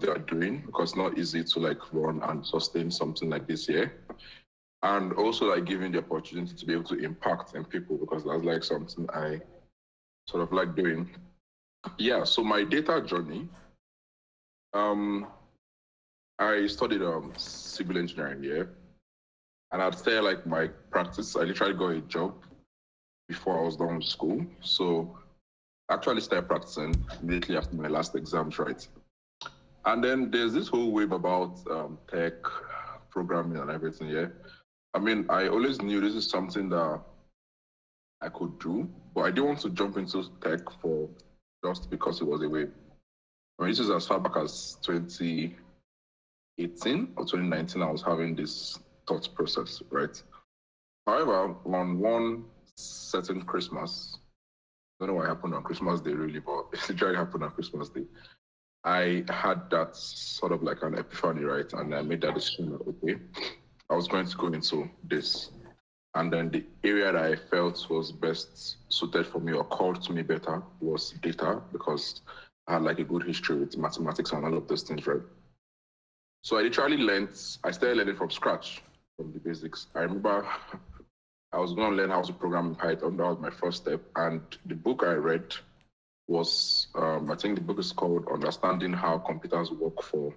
Speaker 14: they are doing, because it's not easy to run and sustain something like this here, and also giving the opportunity to be able to impact in people, because that's something I sort of like doing. Yeah, so my data journey, I studied civil engineering here, and I'd say my practice, I literally got a job before I was done with school. So I actually started practicing immediately after my last exams, right? And then there's this whole wave about tech, programming and everything, yeah. I mean, I always knew this is something that I could do, but I didn't want to jump into tech for just because it was a wave. I mean, this is as far back as 2018 or 2019, I was having this thought process, right? However, on one certain Christmas, I don't know what happened on Christmas Day really, but it literally happened on Christmas Day. I had that sort of an epiphany, right? And I made that decision that, okay, I was going to go into this. And then the area that I felt was best suited for me or called to me better was data, because I had a good history with mathematics and all of those things, right? So I literally I started learning from scratch, from the basics. I remember I was going to learn how to program in Python. That was my first step. And the book I read was, I think the book is called Understanding How Computers Work for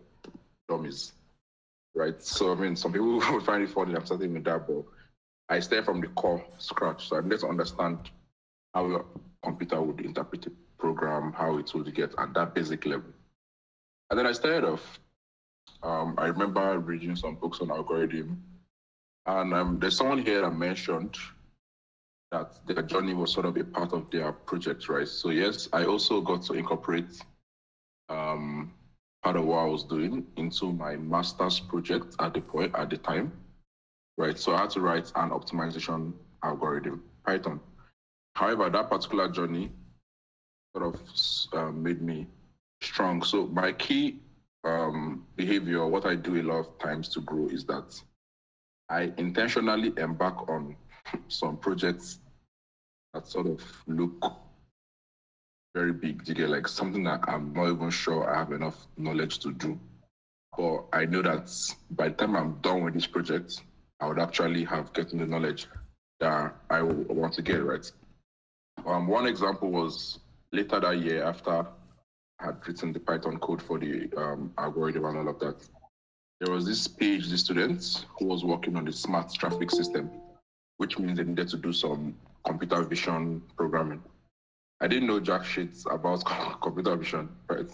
Speaker 14: Dummies, right? So, I mean, some people would find it funny I'm starting with that, but I started from the core scratch. So I needed to understand how a computer would interpret a program, how it would get at that basic level. And then I started off, I remember reading some books on algorithm, and there's someone here that mentioned that their journey was sort of a part of their project, right? So yes, I also got to incorporate part of what I was doing into my master's project at the time, right? So I had to write an optimization algorithm, Python. However, that particular journey sort of made me strong. So my key behavior, what I do a lot of times to grow, is that I intentionally embark on some projects that sort of look very big. You get like something that I'm not even sure I have enough knowledge to do. But I know that by the time I'm done with this project, I would actually have gotten the knowledge that I want to get, right? One example was later that year after I had written the Python code for the algorithm and all of that. There was this PhD student who was working on the smart traffic system, which means they needed to do some computer vision programming. I didn't know jack shit about computer vision, right?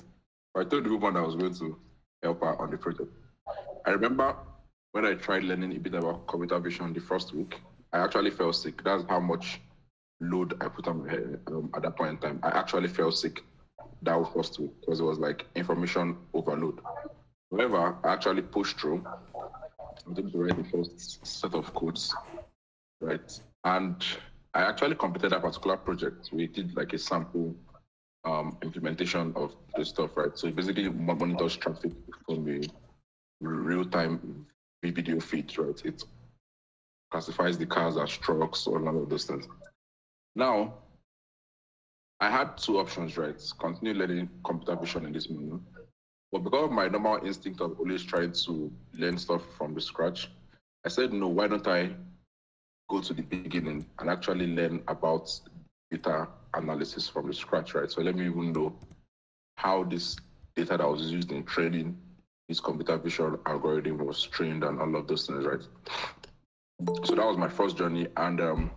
Speaker 14: But I told the woman I was going to help her on the project. I remember when I tried learning a bit about computer vision the first week, I actually fell sick. That's how much load I put on my head at that point in time. I actually fell sick that first week because it was like information overload. However, I actually pushed through. I was able to write the first set of codes, right? And I actually completed that particular project. We did like a sample implementation of the stuff, right? So it basically monitors traffic from a real-time video feed, right? It classifies the cars as trucks or none of those things. Now, I had two options, right? Continue learning computer vision in this moment. But because of my normal instinct of always trying to learn stuff from the scratch, I said, no, why don't I go to the beginning and actually learn about data analysis from the scratch, right? So let me even know how this data that was used in training this computer vision algorithm was trained and all of those things, right? So that was my first journey. And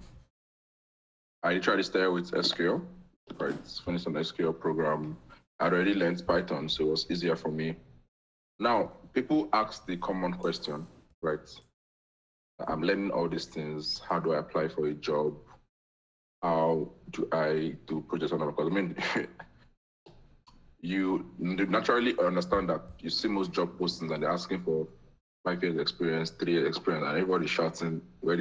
Speaker 14: I tried to start with SQL, right? Finished an SQL program. I'd already learned Python, so it was easier for me. Now, people ask the common question, right? I'm learning all these things. How do I apply for a job? How do I do projects on that? Because I mean, you naturally understand that you see most job postings and they're asking for 5 years experience, 3 years experience, and everybody's shouting where